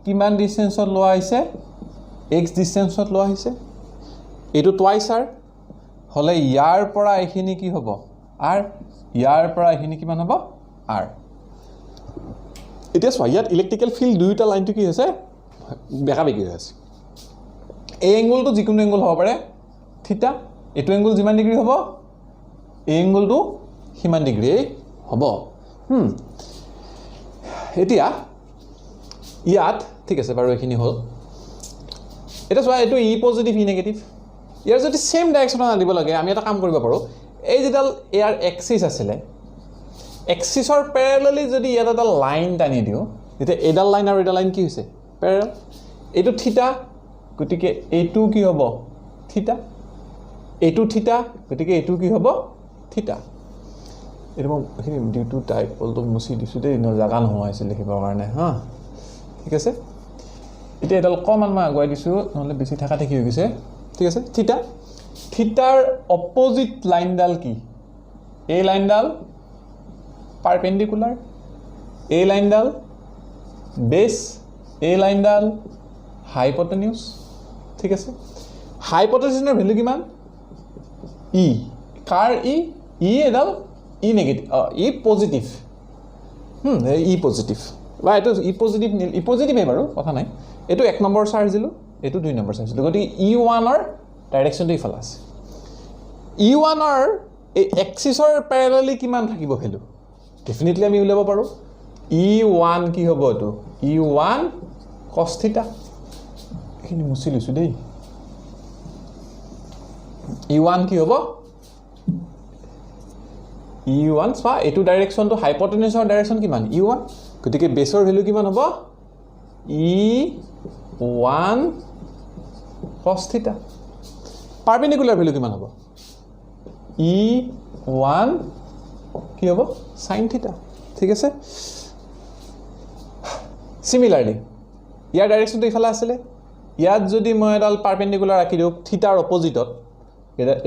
কিমান ডিষ্টেঞ্চত লোৱা হৈছে x ডিষ্টেঞ্চত লোৱা হৈছে এইটো টুৱাইছ r হলে ইয়াৰ পৰা এইখিনি কি হ'ব r ইয়াৰ পৰা এইখিনি কিমান হ'ব r এতিয়া চোৱা ইয়াত ইলেক্ট্ৰিকেল ফিল্ড দুইটা লাইনটো কি হৈছে বেকাবেকি হৈ আছে এই এংগলটো যিকোনো এংগল হ'ব পাৰে থিটা এইটো এংগল যিমান ডিগ্ৰী হ'ব এই এংগলটো সিমান ডিগ্ৰী হ'ব এতিয়া ইয়াত ঠিক আছে বাৰু এইখিনি হ'ল এটা চোৱা এইটো ই পজিটিভ ই নেগেটিভ ইয়াৰ যদি সেম ডাইৰেকশ্যনত আনিব লাগে আমি এটা কাম কৰিব পাৰোঁ এই যেডাল ইয়াৰ এক্সিস আছিলে এক্সিসৰ প্যাৰেলালি যদি ইয়াত এটা লাইন টানি দিওঁ তেতিয়া এডাল লাইন আৰু এডাল লাইন কি হৈছে প্যাৰেলাল এইটো থিটা গতিকে এইটো কি হ'ব থিটা এইটো থিটা গতিকে এইটো কি হ'ব থিটা এইটো মই ডিউ টু ডাইপলটো মুছি দিছোঁ দেই জাগা নোহোৱা হৈছিল লিখিবৰ কাৰণে হা ঠিক আছে এতিয়া এডাল কমান মই আগুৱাই দিছোঁ নহ'লে বেছি থাকা থাকি হৈ গৈছে ঠিক আছে থিটা থিটাৰ অপোজিট লাইনডাল কি এই লাইনডাল পাৰপেণ্ডিকুলাৰ এই লাইনডাল বেছ এই লাইনডাল হাইপটেনিউছ ঠিক আছে হাইপটেনিউছৰ ভ্যালু কিমান ই কাৰ ই এডাল ই নেগেটিভ ই পজিটিভ ই পজিটিভ বা এইটো ই পজিটিভে বাৰু কথা নাই এইটো 1 নম্বৰ চাৰ্জ দিলোঁ এইটো 2 নম্বৰ চাৰ্জ দিলোঁ গতিকে E1ৰ ডাইৰেকশ্যনটো ইফালে আছে E1ৰ এই এক্সিছৰ প্যাৰেলালি কিমান থাকিব ভ্যালু ডেফিনেটলি আমি উলিয়াব পাৰোঁ E1 কি হ'ব এইটো E1 cos থিটা এইখিনি মুছি লৈছোঁ দেই E1 কি হ'ব E1 চোৱা এইটো ডাইৰেকশ্যনটো হাইপটেনিউছৰ ডাইৰেকশ্যন কিমান E1 গতিকে বেছৰ ভ্যালু কিমান হ'ব E1 cos থিটা পাৰপেণ্ডিকুলাৰ ভ্যালু কিমান হ'ব E1 কি হ'ব sin থিটা ঠিক আছে সিমিলাৰলি ইয়াৰ ডাইৰেকশ্যনটো ইফালে আছিলে ইয়াত যদি মই এডাল পাৰপেণ্ডিকুলাৰ ৰাখি দিওঁ থিটাৰ অপোজিটত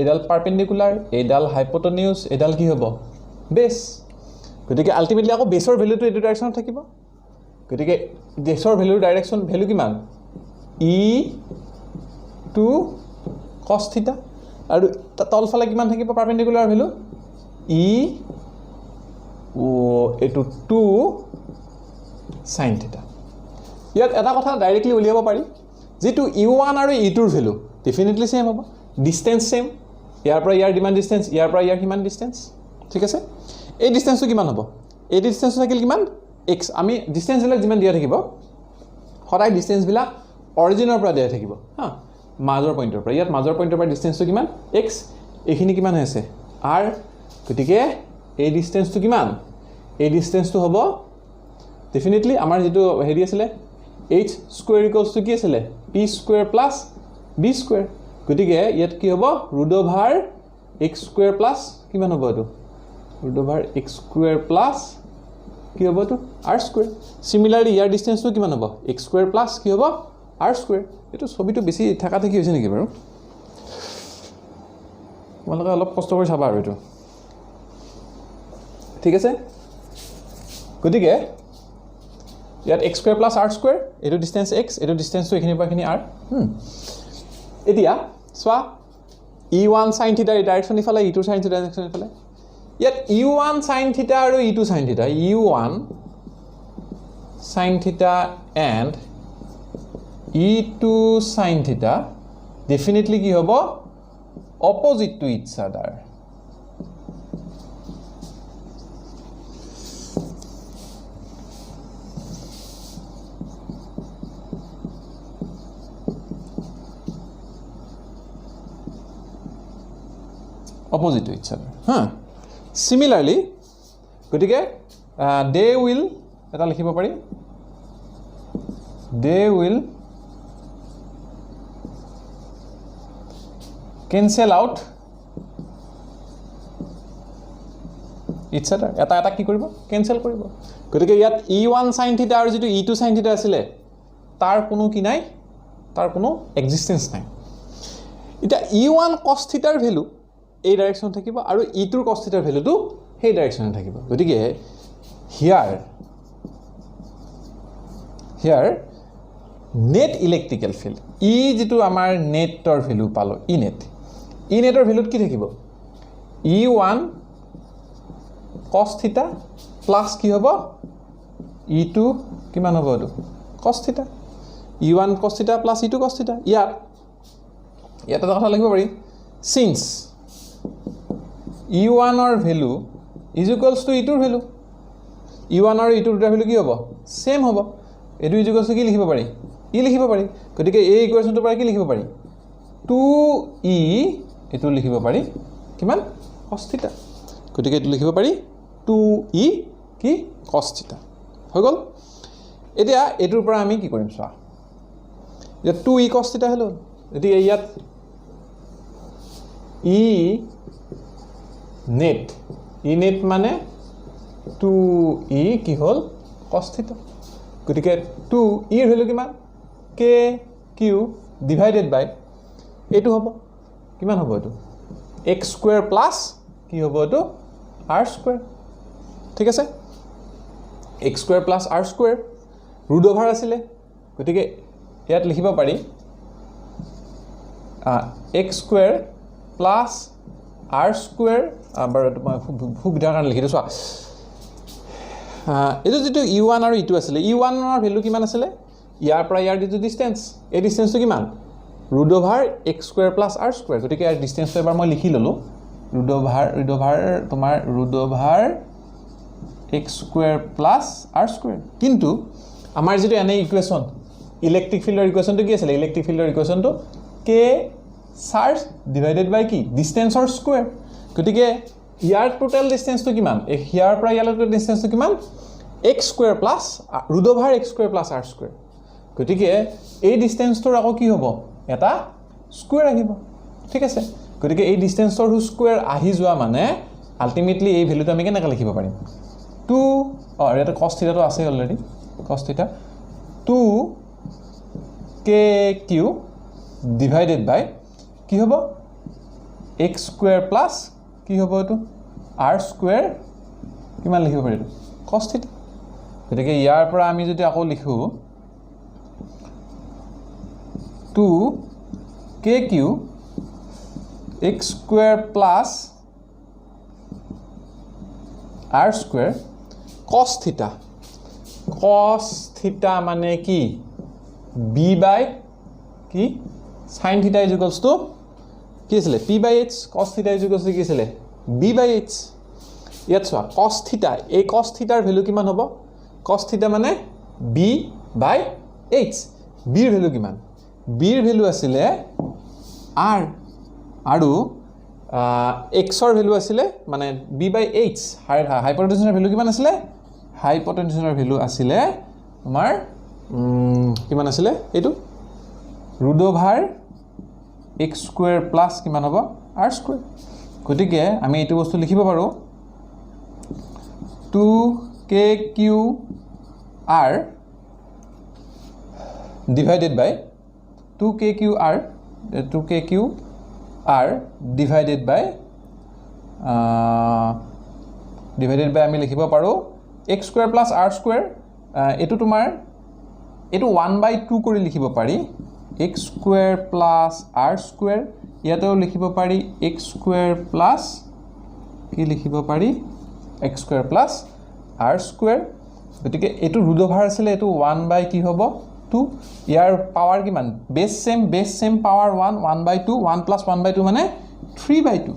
এডাল পাৰপেণ্ডিকুলাৰ এডাল হাইপটেনিউছ এডাল কি হ'ব বেছ গতিকে আলটিমেটলি আকৌ বেছৰ ভ্যালুটো এইটো ডাইৰেকশ্যনত থাকিব গতিকে বেছৰ ডাইৰেকশ্যন ভ্যালু কিমান E2 cos থিটা আৰু তলফালে কিমান থাকিব পাৰপেণ্ডিকুলাৰ ভ্যালু এইটো 2 sin থিটা ইয়াত এটা কথা ডাইৰেক্টলি উলিয়াব পাৰি যেটো E1 আৰু E2ৰ ভ্যালু ডেফিনেটলি সেম হ'ব ডিসটেন্স সেম ইয়াৰ পৰা ইয়াৰ ডিমান্ড ডিসটেন্স ইয়াৰ পৰা ইয়াৰ কিমান ডিসটেন্স ঠিক আছে এই ডিসটেন্সটো কিমান হ'ব এই ডিসটেন্সটো থাকিল কিমান x আমি ডিসটেন্স বিলাক যিমান দিয়া থাকিব সদায় ডিসটেন্স বিলাক অৰিজিনৰ পৰা দিয়া থাকিব হা মাজৰ পইণ্টৰ পৰা ইয়াত মাজৰ পইণ্টৰ পৰা ডিসটেন্সটো কিমান x এইখিনি কিমান হৈছে r গতিকে এই ডিসটেন্সটো কিমান এই ডিসটেন্সটো হ'ব ডেফিনেটলি আমাৰ যেটো হেৰি আছিল h স্কয়াৰ ইকুয়ালস টু কি আছিল p square plus b square গতিকে ইয়াত কি হ'ব root over x square plus কিমান হ'ব এটো root over x square plus কি হ'ব এটো r স্কয়াৰ সিমিলাৰলি ইয়াৰ ডিসটেন্সটো কিমান হ'ব x স্কয়াৰ প্লাস কি হ'ব r স্কয়াৰ এটো ছবিটো বেছি থাকা থাকি হৈছে নেকি বাৰু তোমালোকে অলপ কষ্ট কৰি চাবা আৰু এটো ঠিক আছে গতিকে ইয়াত x square plus r square এটো ডিসটেন্স x এটো ডিসটেন্সটো এখিনি পৰা এখিনি r এতিয়া সোৱা E1 sin থিটা ডাইৰেকশ্যন ইফালে E2 sin থিটা ডাইৰেকশ্যন ইফালে ইয়াত E1 sin থিটা আৰু E2 sin থিটা E1 sin থিটা and E2 sin থিটা definitely কি হ'ব opposite to each other opposite to each other similarly গটিকে they will এটা লিখিব পাৰি they will cancel out each other এটা কি কৰিব cancel কৰিব গটিকে ইয়াত E1 sin থিটা আৰু যেটো E2 sin থিটা আছিল তাৰ কোনো কি নাই তাৰ কোনো এক্সিস্টেন্স নাই এটা E1 cos থিটাৰ ভ্যালু এই ডাইৰেকশ্যন থাকিব আৰু ইটোৰ cos থিটাৰ ভ্যালুটো সেই ডাইৰেকশ্যনে থাকিব গতিকে হিয়াৰ নেট ইলেক্ট্ৰিকেল ফিল্ড ই যেটো আমাৰ নেটৰ ভ্যালু পালো ই নেটৰ ভ্যালুত কি থাকিব e1 cos থিটা প্লাস কি হ'ব e2 কিমান হ'ব এটো cos থিটা e1 cos থিটা প্লাস e2 cos থিটা ইয়াত এটা কথা লিখিব পাৰি since e1 ৰ value is equals to e2 ৰ ভ্যালু e1 আৰু e2 ৰ ভ্যালু কি হ'ব সেম হ'ব এটো is equals to কি লিখিব পাৰি ই লিখিব পাৰি গতিকে এই ইকুৱেশ্যনটো পৰা কি লিখিব পাৰি 2e এটো লিখিব পাৰি কিমান cos থিটা গতিকে এটো লিখিব পাৰি 2e কি cos থিটা হৈ গল এতিয়া এটোৰ পৰা আমি কি কৰিম চোৱা এটা 2e cos থিটা হলো এতিয়া ইয়াত e net মানে 2e কি হল cos থিটা গতিকে 2e এর ভ্যালু কিমান k q ডিভাইডেড বাই এটো হ'ব কিমান হ'ব এটো x স্কয়ার প্লাস কি হ'ব এটো r স্কয়ার ঠিক আছে x square plus r square root over আছিল গতিকে ইয়াত লিখিব পাৰি x square plus r square বাৰু মই খুব বিধাৰ কাৰণে লিখি দিছো এটো যেটো e1 আৰু e2 আছিল e1 ৰ ভ্যালু কিমান আছিল ইয়াৰ পৰা ইয়াৰ যেটো ডিসটেন্স এই ডিসটেন্সটো কিমান root over x square plus r square গতিকে ইয়াৰ ডিসটেন্সটো এবাৰ মই লিখি ললো ৰুট ওভাৰ তোমাৰ root over x square plus r square কিন্তু আমাৰ যেটো এনে ইকুৱেশ্যন ইলেক্ট্ৰিক ফিল্ডৰ ইকুৱেশ্যনটো কি আছিল ইলেক্ট্ৰিক ফিল্ডৰ ইকুৱেশ্যনটো k চাৰ্জ ডিভাইডেড বাই কি ডিসটেন্সৰ স্কয়াৰ গতিকে ইয়াৰ টোটাল ডিসটেন্সটো কিমান ইয়াৰ পৰা ইয়ালৈকে ডিসটেন্সটো কিমান x square plus root over x square plus r square গতিকে এই ডিসটেন্সটোৰ আকৌ কি হ'ব এটা স্কয়াৰ আহিব ঠিক আছে গতিকে এই ডিসটেন্সৰ স্কয়াৰ আহি যোৱা মানে আলটিমেটলি এই ভ্যালুটো আমি কেনেকৈ লিখিব পাৰিম 2 এটা cos থিটাটো আছে অলৰেডি cos থিটা 2kq ডিভাইডেড বাই কি হ'ব x স্কয়াৰ প্লাস কি হ'ব এটো r স্কয়াৰ কিমান লিখিব পাৰি এটো cos থিটা গতিকে ইয়াৰ পৰা আমি যদি আকৌ লিখো 2kq x square plus r square cos থিটা মানে কি b বাই কি sin থিটা is equals to কি আছিল p by h cos থিটা is equals to কি আছিল b by h ইয়াত চোৱা cos থিটা এই cos থিটাৰ ভ্যালু কিমান হ'ব cos থিটা মানে b by h b ৰ ভ্যালু কিমান b ৰ ভ্যালু আছিল r আৰু x ৰ ভ্যালু আছিল মানে b by h হাইপোটেনছৰ ভ্যালু কিমান আছিল হাইপোটেনছৰ ভ্যালু আছিল তোমাৰ কিমান আছিল এটো root over x square plus কিমান হ'ব r স্কয়াৰ গতিকে আমি এটো বস্তু লিখিব পাৰো 2kqr divided by 2kqr divided by আমি লিখিব পাৰো x square plus r square এটো তোমাৰ এটো 1/2 কৰি লিখিব পাৰি x square plus r square ইয়াতেও লিখিব পাৰি x স্কয়াৰ প্লাস কি লিখিব পাৰি x square plus r square গতিকে এটো ৰুট ওভাৰ আছিল এটো 1 কি হ'ব 2 ইয়াৰ পাৱাৰ কিমান বেস সেম পাৱাৰ 1/2 1 + 1/2 মানে 3/2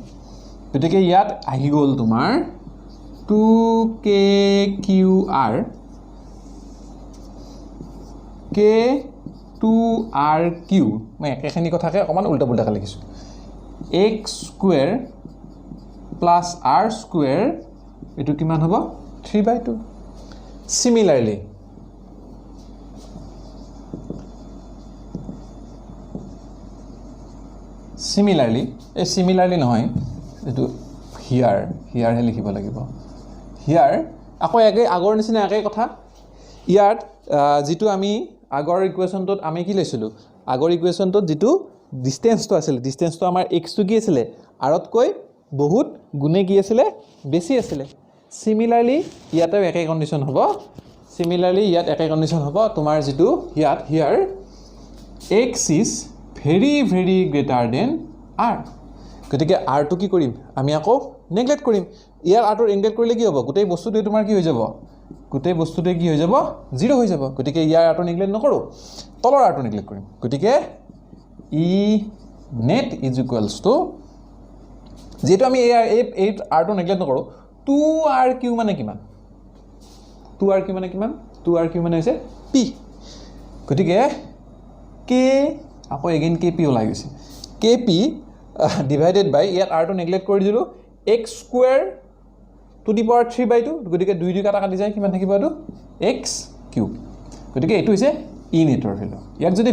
গতিকে ইয়াত আহি গল তোমাৰ 2kqr k2rq মই একেখিনি কথাকে অকমান উল্টা পুল্টাকৈ লিখিছো x square plus r square এটো কিমান হ'ব 3/2 similarly নহয় এটো হিয়াৰ হে লিখিব লাগিব হিয়াৰ আকৌ আগৰ নিচিনা একে কথা ইয়াত যেটো আমি আগৰ ইকুৱেশ্যনটোত আমি কি লৈছিলো আগৰ ইকুৱেশ্যনটোত যেটো ডিসটেন্সটো আছিল ডিসটেন্সটো আমাৰ x টো কি আছিল আৰতকৈ বহুত গুণে কি আছিলে বেছি আছিলে সিমিলাৰলি ইয়াতেও একে কন্ডিশন হ'ব সিমিলাৰলি ইয়াত একে কন্ডিশন হ'ব তোমাৰ যেটো ইয়াত হিয়াৰ x is very very greater than r গতিকে r টো কি কৰিম আমি আকৌ নেগলেক্ট কৰিম ইয়াৰ r টো নেগলেক্ট কৰিলে কি হ'ব গোটেই বস্তুটো তোমাৰ কি হৈ যাব গোটেই বস্তুটো কি হৈ যাব 0 হৈ যাব গতিকে ইয়াৰ r টো নেগলেক্ট নকৰো তলৰ r টো নেগলেক্ট কৰিম গতিকে e net is equals to যেটো আমি এই r টো নেগলেক্ট নকৰো 2rq মানে কিমান 2rq মানে কিমান 2rq মানে হৈছে p গতিকে k আকৌ এগেইন kp ওলাই গৈছে kp divided by ইয়াত r টো নেগলেক্ট কৰি দিলো x square to the power 3/2 গতিকে 2 2 কাটা কাটি যায় কিমান থাকিব এটো x cube গতিকে এটো হৈছে e নেটৰ ভ্যালু ইয়াক যদি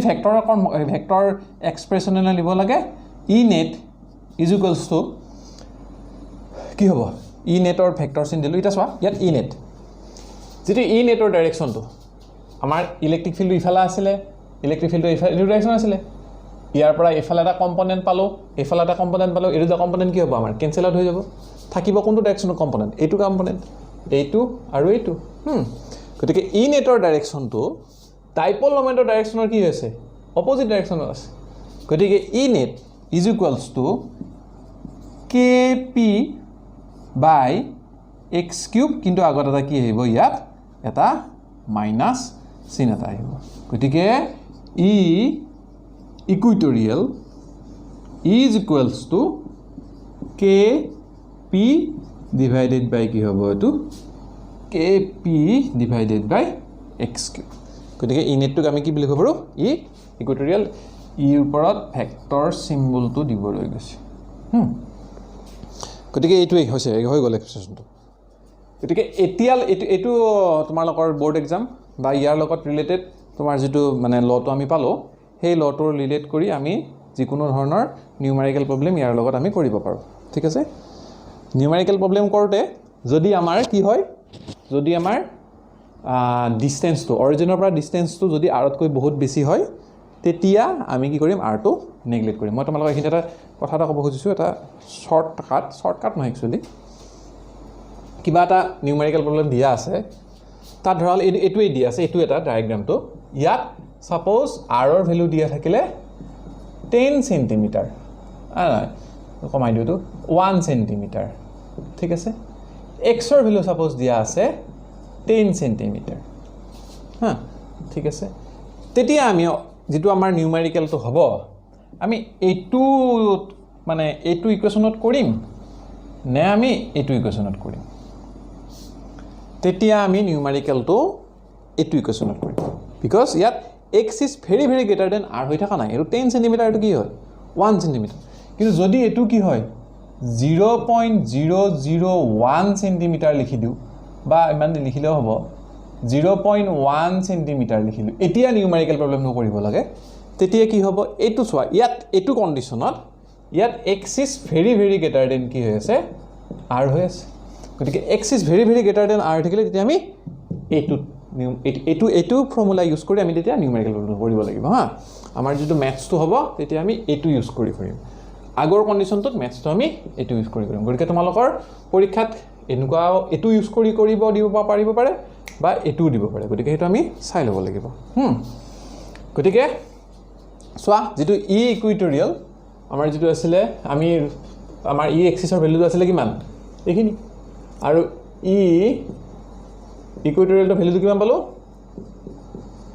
ভেক্টৰ এক্সপ্ৰেছনলৈ লিব লাগে e net is equals to কি হ'ব e নেটৰ ভেক্টৰ চিন দিলো এটা চোৱা ইয়াত e net যেটো e নেটৰ ডাইৰেকশনটো আমাৰ ইলেক্ট্ৰিক ফিল্ড ইফালা আছিল ইলেক্ট্ৰিক ফিল্ড ইফালা ডাইৰেকশন আছিল ইয়াৰ পৰা ইফালা এটা কম্পোনেন্ট পালো ইফালা এটা কম্পোনেন্ট পালো এটো দা কম্পোনেন্ট কি হ'ব আমাৰ কেনসেল আউট হৈ যাব থাকিব কোনটো ডাইৰেকশনৰ কম্পোনেন্ট এইটো কম্পোনেন্ট এইটো আৰু এইটো গতিকে ই নেটৰ ডাইৰেকশনটো ডাইপল মোমেন্টৰ ডাইৰেকশনৰ কি হৈছে অপোজিট ডাইৰেকশনৰ আছে গতিকে E net is equals to kp by x cube কিন্তু আগত এটা কি আহিব ইয়াত এটা মাইনাস চিন এটা আহিব গতিকে ই equatorial is equals to kp divided by কি হ'ব এটো kp divided by x cube গতিকে ই নেটটোক আমি কি বুলি ক'ব পাৰো ই equatorial ই ওপৰত ভেক্টৰ সিম্বলটো দিব লৈ গৈছে গতিকে এইটোই হৈছে হৈ গ'ল এক্সপ্ৰেছনটো গতিকে এতিয়াল এটো তোমালোকৰ বোৰ্ড এক্সাম বা ইয়াৰ লগত ৰিলেটেড তোমাৰ যেটো মানে লটো আমি পালো সেই লটোৰ ৰিলেট কৰি আমি যিকোনো ধৰণৰ নিউমেৰিকেল প্ৰবলেম ইয়াৰ লগত আমি কৰিব পাৰো ঠিক আছে নিউমেৰিকেল প্ৰবলেম কৰোতে যদি আমাৰ কি হয় যদি আমাৰ ডিসটেন্সটো অৰিজিনৰ পৰা ডিসটেন্সটো যদি আৰতকৈ বহুত বেছি হয় তেতিয়া আমি কি কৰিম r টো নেগলেক্ট কৰিম মই তোমালোকক এখিনি এটা কথা এটা ক'ব খুজিছো এটা শৰ্টকাট নহয় একচুয়ালি কিবা এটা নিউমেৰিকেল প্ৰবলেম দিয়া আছে তাত ধৰাল এটোই দিয়া আছে এটো এটা ডায়াগ্ৰামটো ইয়াত সাপোজ r ৰ ভ্যালু দিয়া থাকিলে 10 সেন্টিমিটাৰ কমাই দিওটো 1 সেন্টিমিটাৰ ঠিক আছে x ৰ ভ্যালু সাপোজ দিয়া আছে 10 সেন্টিমিটাৰ ঠিক আছে তেতিয়া আমি যেটো আমাৰ নিউমেৰিকেলটো হ'ব আমি এইটো মানে এইটো ইকুৱেচনত কৰিম নে আমি এইটো ইকুৱেচনত কৰিম তেতিয়া আমি নিউমেৰিকেলটো এইটো ইকুৱেচনত কৰিম বিকজ ইয়াত x is very very greater than r হৈ থকা নাই এটো 10 সেন্টিমিটাৰ এটো কি হয় 1 সেন্টিমিটাৰ কিন্তু যদি এটো কি হয় 0.001 সেন্টিমিটাৰ লিখি দিও বা ইমান লিখিলেও হ'ব 0.1 সেন্টিমিটাৰ লিখিলো এতিয়া নিউমেৰিকেল প্ৰবলেম ন কৰিব লাগে তেতিয়া কি হ'ব এটো সোৱা ইয়াত এটো কন্ডিশনত ইয়াত x is very very greater than কি হৈ আছে r হৈ আছে গতিকে x is very very greater than r থাকিলে তেতিয়া আমি এটো ফৰ্মুলা ইউজ কৰি আমি তেতিয়া নিউমেৰিকেল প্ৰবলেম কৰিব লাগিব আমাৰ যেটো ম্যাথছটো হ'ব তেতিয়া আমি এটো ইউজ কৰিম আগৰ কন্ডিশনটোত ম্যাথছটো আমি এটো ইউজ কৰিম গতিকে তোমালোকৰ পৰীক্ষাত এনেকুৱা এটো ইউজ কৰিব দিব পাৰিব পাৰে বা এটো দিব পাৰে গতিকে হেতু আমি চাই লব লাগিব গতিকে সোৱা যেটো ই ইকুৱেটৰিয়েল আমাৰ যেটো আছিল আমি আমাৰ ই এক্সিসৰ ভ্যালুটো আছিল কিমান এইখিনি আৰু ই ইকুৱেটৰিয়েলটো ভ্যালুটো কিমান পালো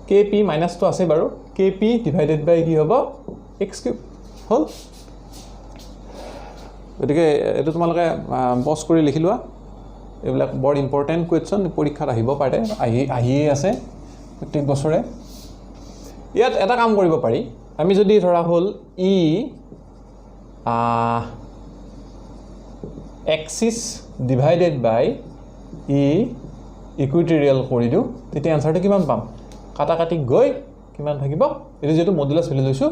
kp মাইনাস তো আছে বাৰু kp ডিভাইডেড বাই কি হ'ব x কিউব হল গতিকে এটো তোমালোকে পজ কৰি লিখি লোৱা এবিলাক বৰ ইম্পৰ্টেন্ট কোৱেশ্চন পৰীক্ষাত আহিব পাৰে আহিয়ে আছে প্ৰত্যেক বছৰে ইয়াত এটা কাম কৰিব পাৰি আমি যদি ধৰা হল ই এক্সিস ডিভাইডেড বাই ই ইকুৱেটৰিয়েল কৰি দিও তেতিয়া আনসাৰটো কিমান পাম কাটা কাটি গৈ কিমান থাকিব এটো যেটো মডুলাস ভ্যালু লৈছো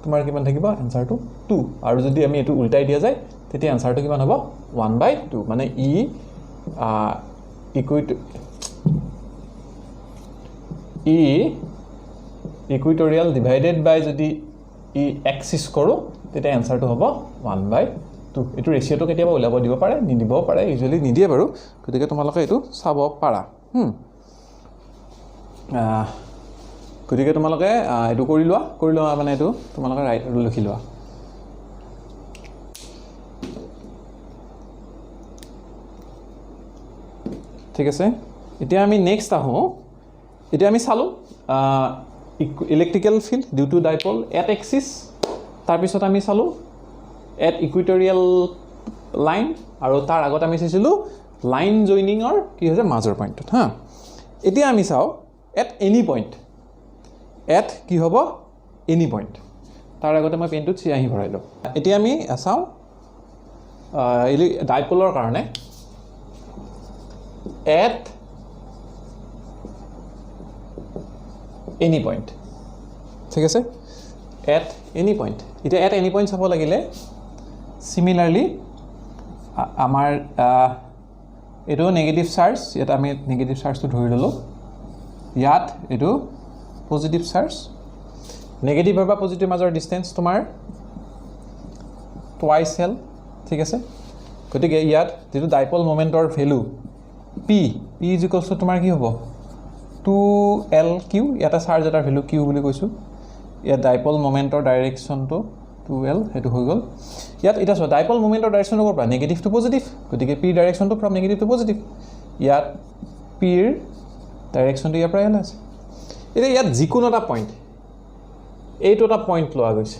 তোমাৰ কিমান থাকিব আনসাৰটো 2 আৰু যদি আমি এটো উল্টাই দিয়া যায় তেতিয়া আনসাৰটো কিমান হ'ব 1/2 মানে ই ইকুৱেটৰিয়েল ডিভাইডেড বাই যদি ই এক্সিস কৰো তেতিয়া আনসাৰটো হ'ব 1/2 টু এইটো ৰেচিঅ'টো কেতিয়াবা ওলাব দিব পাৰে নিদিবও পাৰে ইউজুৱেলি নিদিয়ে বাৰু গতিকে তোমালোকে এইটো চাব পাৰা গতিকে তোমালোকে এইটো কৰি লোৱা মানে এইটো তোমালোকে ৰাইট লিখি লোৱা ঠিক আছে এতিয়া আমি নেক্সট আহোঁ এতিয়া আমি চালোঁ electrical field due to dipole at axis তাৰপিছত আমি চালোঁ এট ইকুইটৰিয়েল লাইন আৰু তাৰ আগত আমি চাইছিলোঁ লাইন জইনিঙৰ কি হৈছে মাজৰ পইণ্টত হা এতিয়া আমি চাওঁ এট এনি পইণ্ট এট কি হ'ব এনি পইণ্ট তাৰ আগতে মই পেনটোত চিয়াহী ভৰাই লওঁ এতিয়া আমি চাওঁ ডাইপলৰ কাৰণে এট এনি পইণ্ট ঠিক আছে এট এনি পইণ্ট এতিয়া এট এনি পইণ্ট চাব লাগিলে সিমিলাৰলি আমাৰ এইটো নেগেটিভ চাৰ্জ ইয়াত আমি নেগেটিভ চাৰ্জটো ধৰি ল'লোঁ ইয়াত এইটো পজিটিভ চাৰ্জ নেগেটিভ বা পজিটিভ মাজৰ ডিষ্টেঞ্চ তোমাৰ টুৱাইচ এল ঠিক আছে গতিকে ইয়াত যিটো ডাইপল মোমেণ্টৰ value P is equals to তোমাৰ কি হ'ব 2L কিউ ইয়াতে চাৰ্জ এটাৰ ভেলু কিউ বুলি কৈছোঁ ইয়াত ডাইপল মোমেণ্টৰ ডাইৰেকশ্যনটো 2L সেইটো হৈ গ'ল ইয়াত এতিয়া চোৱা ডাইপল মোমেণ্টৰ ডাইৰেকশ্যনটো ক'ৰ পৰা নেগেটিভ টু পজিটিভ গতিকে পিৰ ডাইৰেকশ্যনটো ফ্ৰম নেগেটিভ টু পজিটিভ ইয়াত পিৰ ডাইৰেকশ্যনটো ইয়াৰ পৰা ইয়ালৈ আছে এতিয়া ইয়াত যিকোনো এটা পইণ্ট এইটো এটা পইণ্ট লোৱা গৈছে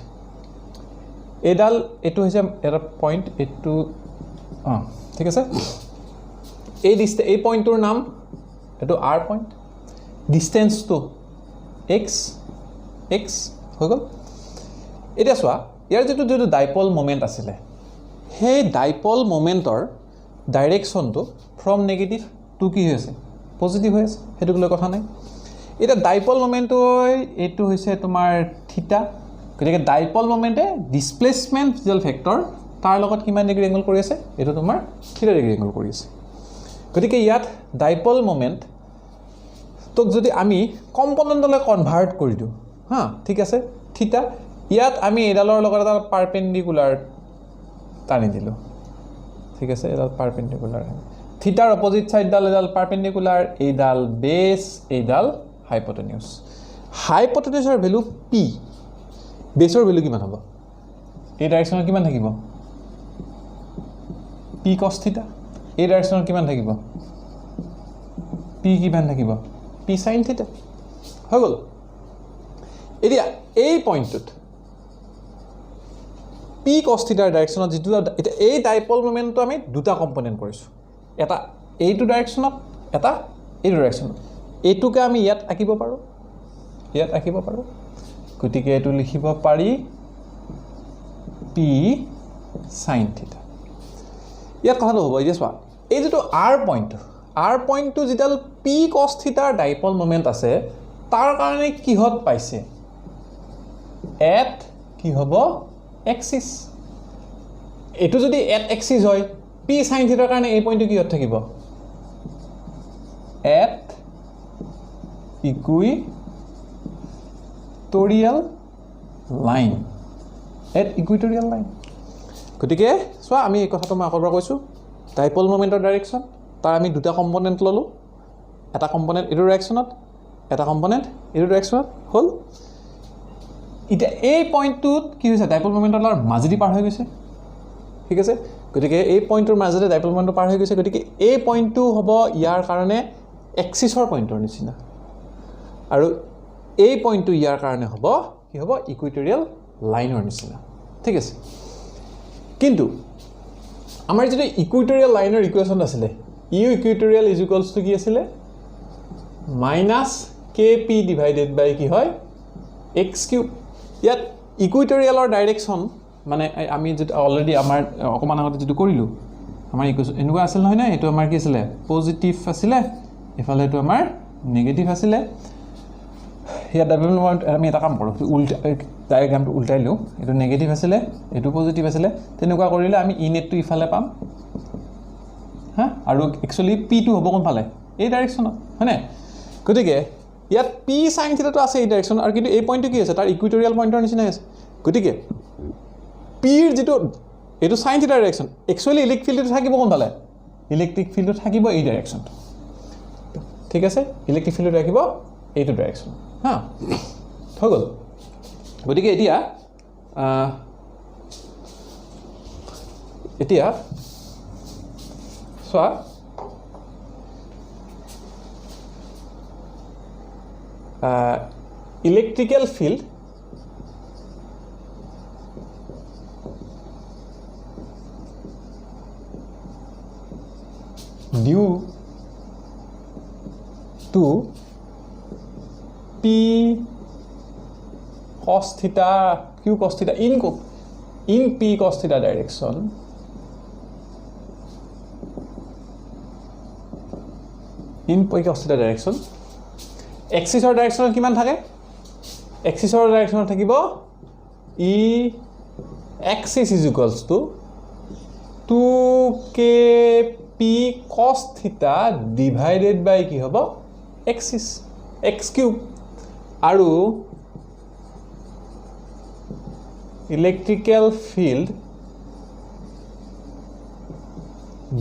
এইটো হৈছে এটা পইণ্ট এইটো ঠিক আছে এই পইণ্টটোৰ নাম এইটো আৰ পইণ্ট ডিষ্টেঞ্চটো এক্স হৈ গ'ল এতিয়া চোৱা ইয়াৰ যিটো ডাইপল মোমেণ্ট আছিলে সেই ডাইপল মোমেণ্টৰ ডাইৰেকশ্যনটো ফ্ৰম নেগেটিভ টু কি হৈ আছে পজিটিভ হৈ আছে সেইটোক লৈ কথা নাই এতিয়া ডাইপল মোমেণ্টটো এইটো হৈছে তোমাৰ থিটা গতিকে ডাইপল মোমেণ্টে ডিছপ্লেচমেণ্ট যিডাল ভেক্টৰ তাৰ লগত কিমান ডিগ্ৰী এংগল কৰি আছে এইটো তোমাৰ থিটা ডিগ্ৰী এংগল কৰি আছে গতিকে ইয়াত ডাইপল মোমেণ্ট তোক যদি আমি কম্পনেণ্টলৈ কনভাৰ্ট কৰি দিওঁ হা ঠিক আছে থিটা ইয়াত আমি এইডালৰ লগত এটা পাৰপেণ্ডিকুলাৰ টানি দিলোঁ ঠিক আছে এডাল পাৰপেণ্ডিকুলাৰ থিটাৰ অপজিট ছাইডডাল এডাল পাৰপেণ্ডিকুলাৰ এইডাল বেছ এইডাল হাইপটেনিউছৰ ভেলু পি বেছৰ ভেলু কিমান হ'ব এই ডাইৰেকশ্যনত কিমান থাকিব পি কছ থিটা এই ডাইৰেকশ্যনত কিমান থাকিব পি কিমান থাকিব পি চাইন থিটা হৈ গ'ল এতিয়া এই পইণ্টটোত পি কছ থিটাৰ ডাইৰেকশ্যনত যিটো এতিয়া এই ডাইপল মোমেণ্টটো আমি দুটা কম্পনেণ্ট কৰিছোঁ এটা এইটো ডাইৰেকশ্যনত এটা এইটো ডাইৰেকশ্যনত এইটোকে আমি ইয়াত আঁকিব পাৰোঁ গতিকে এইটো লিখিব পাৰি পি চাইন থিটা ইয়াত কথাটো হ'ব এতিয়া চোৱা এই যিটো আৰ পইণ্টটো যিডাল পি কছ থিটাৰ ডাইপল মোমেণ্ট আছে তাৰ কাৰণে কিহত পাইছে এট কি হ'ব এক্সিছ এইটো যদি এট এক্সিছ হয় পি চাইন থিটাৰ কাৰণে এই পইণ্টটো কিহত থাকিব এট ইকুইটৰিয়েল লাইন গতিকে চোৱা আমি এই কথাটো মই আগৰ পৰা কৈছোঁ ডাইপল মোমেণ্টৰ ডাইৰেকশ্যন তাৰ আমি দুটা কম্পনেণ্ট ল'লোঁ এটা কম্পনেণ্ট এইটো ডাইৰেকশ্যনত এটা কম্পনেণ্ট এইটো ডাইৰেকশ্যনত হ'ল এতিয়া এই পইণ্টটোত কি হৈছে ডাইপল মোমেণ্টৰ মাজেদি পাৰ হৈ গৈছে ঠিক আছে গতিকে এই পইণ্টটোৰ মাজতে ডাইপল মোমেণ্টটো পাৰ হৈ গৈছে গতিকে এই পইণ্টটো হ'ব ইয়াৰ কাৰণে এক্সিছৰ পইণ্টৰ নিচিনা আৰু এই পইণ্টটো ইয়াৰ কাৰণে হ'ব কি হ'ব ইকুইটৰিয়েল লাইনৰ নিচিনা ঠিক আছে কিন্তু আমাৰ যিটো ইকুইটৰিয়েল লাইনৰ ইকুৱেশ্যন আছিলে ইউ ইকুইটৰিয়েল ইজ ইকুৱেলছ টু কি আছিলে মাইনাছ কে পি ডিভাইডেড বাই কি হয় এক্স কিউব ইয়াত ইকুইটৰিয়েলৰ ডাইৰেকশ্যন মানে আমি যিটো অলৰেডি আমাৰ অকণমান আগতে যিটো কৰিলোঁ আমাৰ ইকুৱেশ্যন এনেকুৱা আছিল নহয় নে এইটো আমাৰ কি আছিলে পজিটিভ আছিলে এফালে এইটো আমাৰ নেগেটিভ আছিলে ইয়াত ডাইপল মোমেণ্ট আমি এটা কাম কৰোঁ ডায়েগ্ৰামটো উল্টাই লওঁ এইটো নেগেটিভ আছিলে এইটো পজিটিভ আছিলে তেনেকুৱা কৰিলে আমি ই নেটটো ইফালে পাম হা আৰু একচুৱেলি পিটো হ'ব কোনফালে এই ডাইৰেকশ্যনত হয়নে গতিকে ইয়াত পি চাইন থিটাটো আছে এই ডাইৰেকশ্যনত আৰু কিন্তু এই পইণ্টটো কি আছে তাৰ ইকুইটৰিয়েল পইণ্টৰ নিচিনাই আছে গতিকে পিৰ যিটো এইটো sine theta direction actually electric ফিল্ডটো থাকিব কোনফালে ইলেক্ট্ৰিক ফিল্ডটো থাকিব এই ডাইৰেকশ্যনটো ঠিক আছে ইলেক্ট্ৰিক ফিল্ডটো থাকিব এইটো ডাইৰেকশ্যন হা হৈ গ'ল গতিকে এতিয়া চোৱা electrical field due to P cos theta Q cos theta in P cos theta direction in P cos theta direction axis or direction কিমান থাকে axis or direction থাকিব E axis is equals to 2k P cos theta divided by কি হ'ব axis x cube আৰু electrical field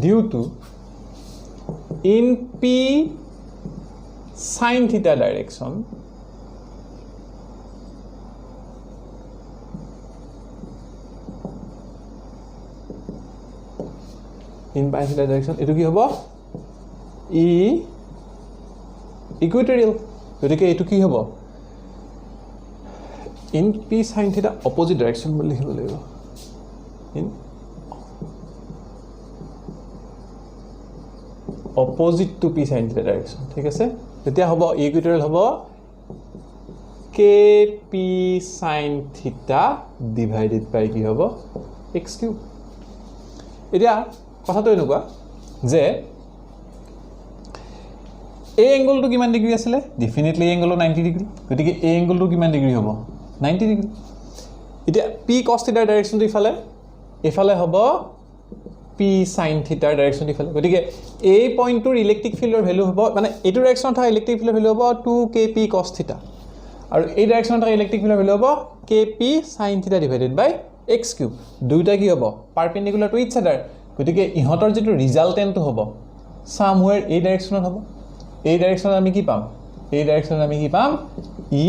due to in P sin theta direction in pi theta direction এটো কি হ'ব E equatorial গতিকে এটো কি হ'ব in P sin theta opposite direction বুলি লিখিব লাগিব in opposite to P sin theta direction ঠিক আছে তেতিয়া হ'ব equatorial হ'ব kp sin theta divided by কি হ'ব x cube এতিয়া কথাটো এনেকুৱা যে এই এংগলটো কিমান ডিগ্ৰী আছিল ডেফিনেটলি এই এংগলটো 90 ডিগ্ৰী গতিকে এই এংগলটো কিমান ডিগ্ৰী হ'ব 90 ডিগ্ৰী এতিয়া p cos থিটাৰ ডাইৰেকশ্যনটো ইফালে হ'ব p sin থিটাৰ ডাইৰেকশ্যনটো ইফালে গতিকে এই পইণ্টটোৰ ইলেক্ট্ৰিক ফিল্ডৰ ভ্যালু হ'ব মানে এইটো ডাইৰেকশ্যনত থকা ইলেক্ট্ৰিক ফিল্ডৰ ভ্যালু হ'ব 2kp cos থিটা আৰু এই ডাইৰেকশ্যনত থকা ইলেক্ট্ৰিক ফিল্ডৰ ভ্যালু হ'ব kp sin theta divided by x cube দুইটা কি হ'ব পাৰপেন্ডিকুলাৰ টু ইচ আদাৰ গতিকে ইহতৰ যেটো ৰিজাল্টেন্টটো হ'ব সামৱেৰ এই ডাইৰেকশ্যনত হ'ব এই ডাইৰেকশ্যনত আমি কি পাম এই ডাইৰেকশ্যনত আমি কি পাম ই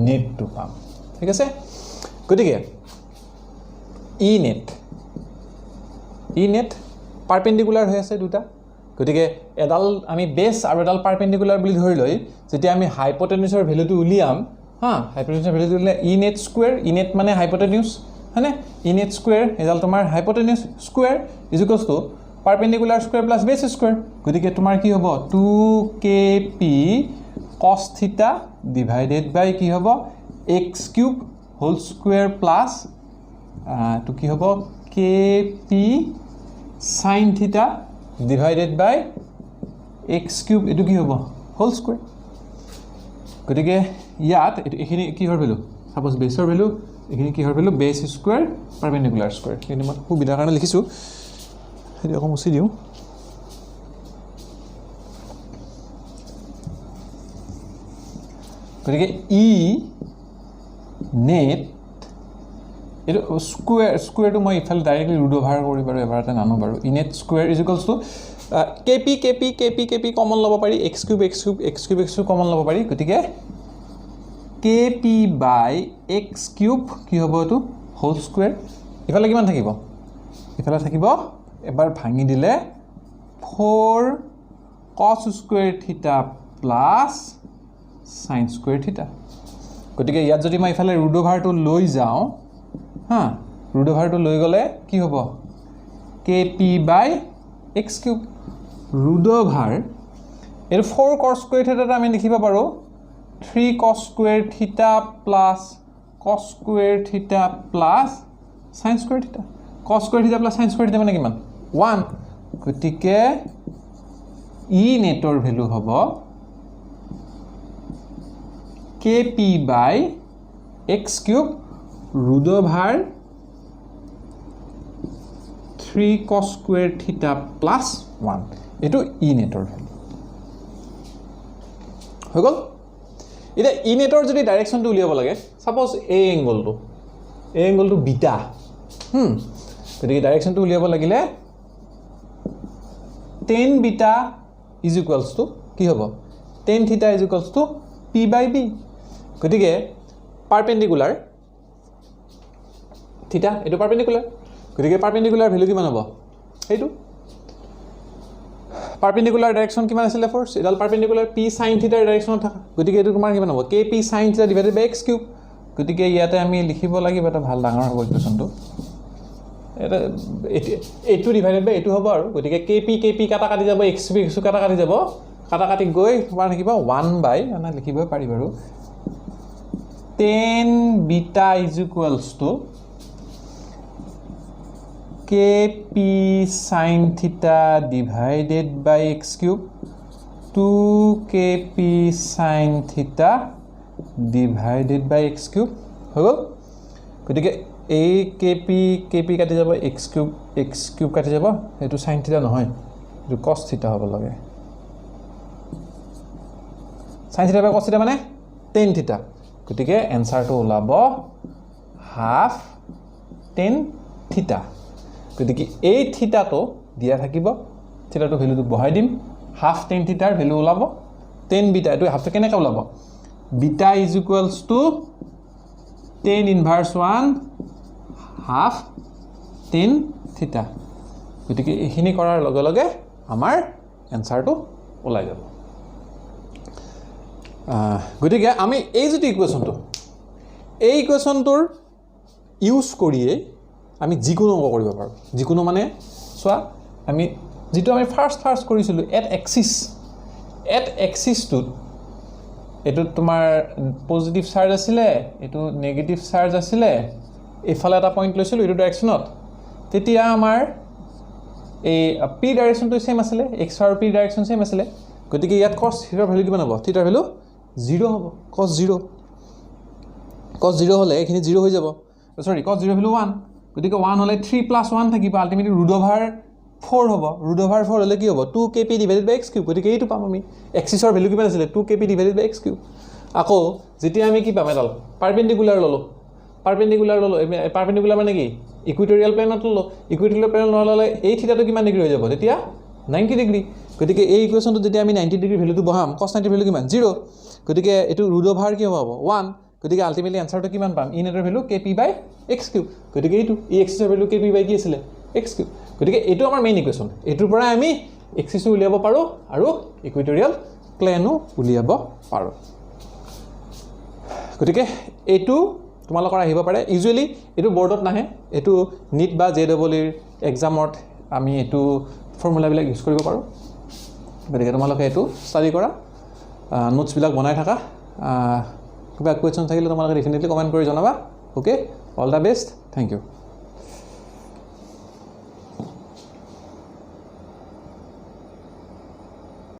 নেটটো পাম ঠিক আছে গতিকে ই নেট পাৰপেন্ডিকুলাৰ হৈ আছে দুটা গতিকে এডাল আমি বেস আৰু এডাল পাৰপেন্ডিকুলাৰ বুলি ধৰি লৈ যেতিয়া আমি হাইপোটেনিউছৰ ভ্যালুটো উলিয়াম হা হাইপোটেনিউছৰ ভ্যালুটো উলিয়ালে E net square E net মানে হাইপোটেনিউছ হয়নে ই নেট স্কয়াৰ এডাল তোমাৰ hypotenuse square is equals to perpendicular square plus base square গতিকে তোমাৰ কি হ'ব 2kp cos থিটা ডিভাইডেড বাই কি হ'ব x cube whole square plus তো কি হ'ব kp sin theta divided by x cube এটো কি হ'ব হোল স্কয়াৰ গতিকে ইয়াত এখিনি কি হৰ ভ্যালু সাপোজ বেসৰ ভ্যালু এখিনি কি হৰ value base square perpendicular square এখিনি মই সুবিধাৰ কাৰণে লিখিছো হেৰি আকৌ মুছি দিও গতিকে ই নেট এটো স্কয়াৰটো মই ইফালে ডাইৰেক্টলি ৰুট ওভাৰ কৰি বাৰু এবাৰতে নানো বাৰু E net square is equals to kp common ল'ব পাৰি x কিউব কমন ল'ব পাৰি গতিকে kp বাই x কিউব কি হ'ব এটো হোল স্কয়াৰ ইফালে কিমান থাকিব ইফালে থাকিব এবাৰ ভাঙি দিলে 4 cos স্কয়াৰ থিটা প্লাস sin স্কয়াৰ থিটা গতিকে ইয়াত যদি মই ইফালে ৰুট ওভাৰটো লৈ যাও হা ৰুট ওভাৰটো লৈ গলে কি হ'ব kp by x cube root over এৰ 4 cos স্কয়াৰ থিটাটা আমি লিখিব পাৰো 3 cos স্কয়াৰ থিটা প্লাস cos স্কয়াৰ থিটা প্লাস sin স্কয়াৰ থিটা cos স্কয়াৰ থিটা প্লাস sin স্কয়াৰ থিটা মানে কিমান 1 গতিকে ই নেটৰ ভ্যালু হ'ব kp by x cube root over 3 cos square থিটা প্লাস 1 এটো ই নেটৰ ভ্যালু হৈ গল এটা ই নেটৰ যদি ডাইৰেকশ্যনটো উলিয়াব লাগে সাপোজ এই এংগলটো বিটা গতিকে ডাইৰেকশ্যনটো উলিয়াব লাগিলে tan beta is equals to কি হ'ব tan theta is equals to p by b গতিকে পাৰপেণ্ডিকুলাৰ থিটা এটো পাৰপেণ্ডিকুলাৰ গতিকে পাৰপেণ্ডিকুলাৰ ভ্যালু কিমান হ'ব এইটো পাৰপেণ্ডিকুলাৰ ডাইৰেকশ্যন কিমান আছিল ফোৰ্স এডাল পাৰপেণ্ডিকুলাৰ p sin theta ডাইৰেকশ্যনত থকা গতিকে এটো তোমাৰ কিমান হ'ব kp sin theta divided by x cube গতিকে ইয়াতে আমি লিখিব লাগিব এটা ভাল ডাঙৰ হ'ব ইকুৱেশ্যনটো এটা এটো ডিভাইডেড বাই এটো হ'ব আৰু গতিকে kp কাটা কাটি যাব x কাটা কাটি যাব কাটা কাটি গৈ তোমাৰ লিখিবা 1 বাই আনা লিখিব পাৰি বাৰু tan beta is equals to kp sin theta divided by x cube 2kp sin theta divided by x cube হৈ গ'ল গতিকে এই kp কাটি যাব x cube কাটি যাব এটো sin theta নহয় এটো cos theta হ'ব লাগে sin theta by cos theta মানে tan theta গতিকে এনসারটো ওলাব হাফ tan theta গতিকে এই থিটাটো দিয়া থাকিব থিটাটো ভ্যালুটো বহাই দিম হাফ tan theta ৰ ভ্যালু ওলাব tan beta এটো হাফটো কেনেকৈ ওলাব beta is equals to tan inverse 1 half tan theta গতিকে এইখিনি কৰাৰ লগে লগে আমাৰ এনসাৰটো ওলাই যাব গতিকে আমি এই যে ইকুৱেশ্যনটো এই ইকুৱেশ্যনটোৰ ইউজ কৰিয়ে আমি যিকোনো অংক কৰিব পাৰো যিকোনো মানে সোয়া আমি যেটো আমি ফাৰ্স্ট কৰিছিলো এট এক্সিস টু এটো তোমাৰ পজিটিভ চাৰ্জ আছিল এটো নেগেটিভ চাৰ্জ আছিল এফালে এটা পইণ্ট লৈছিলো এটো ডাইৰেকশ্যনত তেতিয়া আমাৰ এই p ডাইৰেকশ্যনটো সেম আছিল x আৰু p ডাইৰেকশ্যন সেম আছিল গতিকে ইয়াত cos থিটাৰ ভ্যালু কিমান হ'ব থিটাৰ ভ্যালু 0 হ'ব cos 0 হলে এখিনি 0 হৈ যাব সৰি cos 0 ভ্যালু 1 গতিকে 1 হলে 3 + 1 থাকিব আলটিমেটলি √4 হ'ব √4 হলে কি হ'ব 2kp divided by x cube গতিকে এইটো পাম আমি এক্সিসৰ ভ্যালু কিমান আছিল 2kp divided by x cube আকৌ যেতিয়া আমি কি পাম এডাল পাৰপেণ্ডিকুলাৰ ললো পাৰপেণ্ডিকুলাৰ মানে কি ইকুৱেটৰিয়েল প্লেনত ললো ইকুৱেটৰিয়েল প্লেনত ললে এই থিটাটো কিমান ডিগ্ৰী হৈ যাব তেতিয়া 90 ডিগ্ৰী গতিকে এই ইকুৱেশ্যনটো যেতিয়া আমি 90 ডিগ্ৰী ভ্যালুটো বহাম cos 90 ভ্যালু কিমান 0 গতিকে এটো √4 কি হ'ব 1 গতিকে আলটিমেটলি আনসাৰটো কিমান পাম ইন এটাৰ value kp by x cube গতিকে এইটো এই এক্সিসৰ ভ্যালু kp by কি আছিল x cube গতিকে এইটো আমাৰ মেইন ইকুৱেশ্যন এটোৰ পৰা আমি এক্সিস উলিয়াব পাৰো আৰু ইকুৱেটৰিয়েল প্লেনো উলিয়াব পাৰো গতিকে এইটো তোমালোকৰ আহিব পাৰে ইউজুৱেলি এটো বৰ্ডত নাহে এটো নিট বা জেডব্লিউৰ এক্সামত আমি এটো ফৰ্মুলা বিলাক ইউজ কৰিব পাৰো গতিকে তোমালোকে এটো ষ্টাডি কৰা নোটছ বিলাক বনাই থাকা কিবা কোৱেশ্চন থাকিলে তোমালোকে ডেফিনেটলি কমেন্ট কৰি জনাবা okay all the best thank U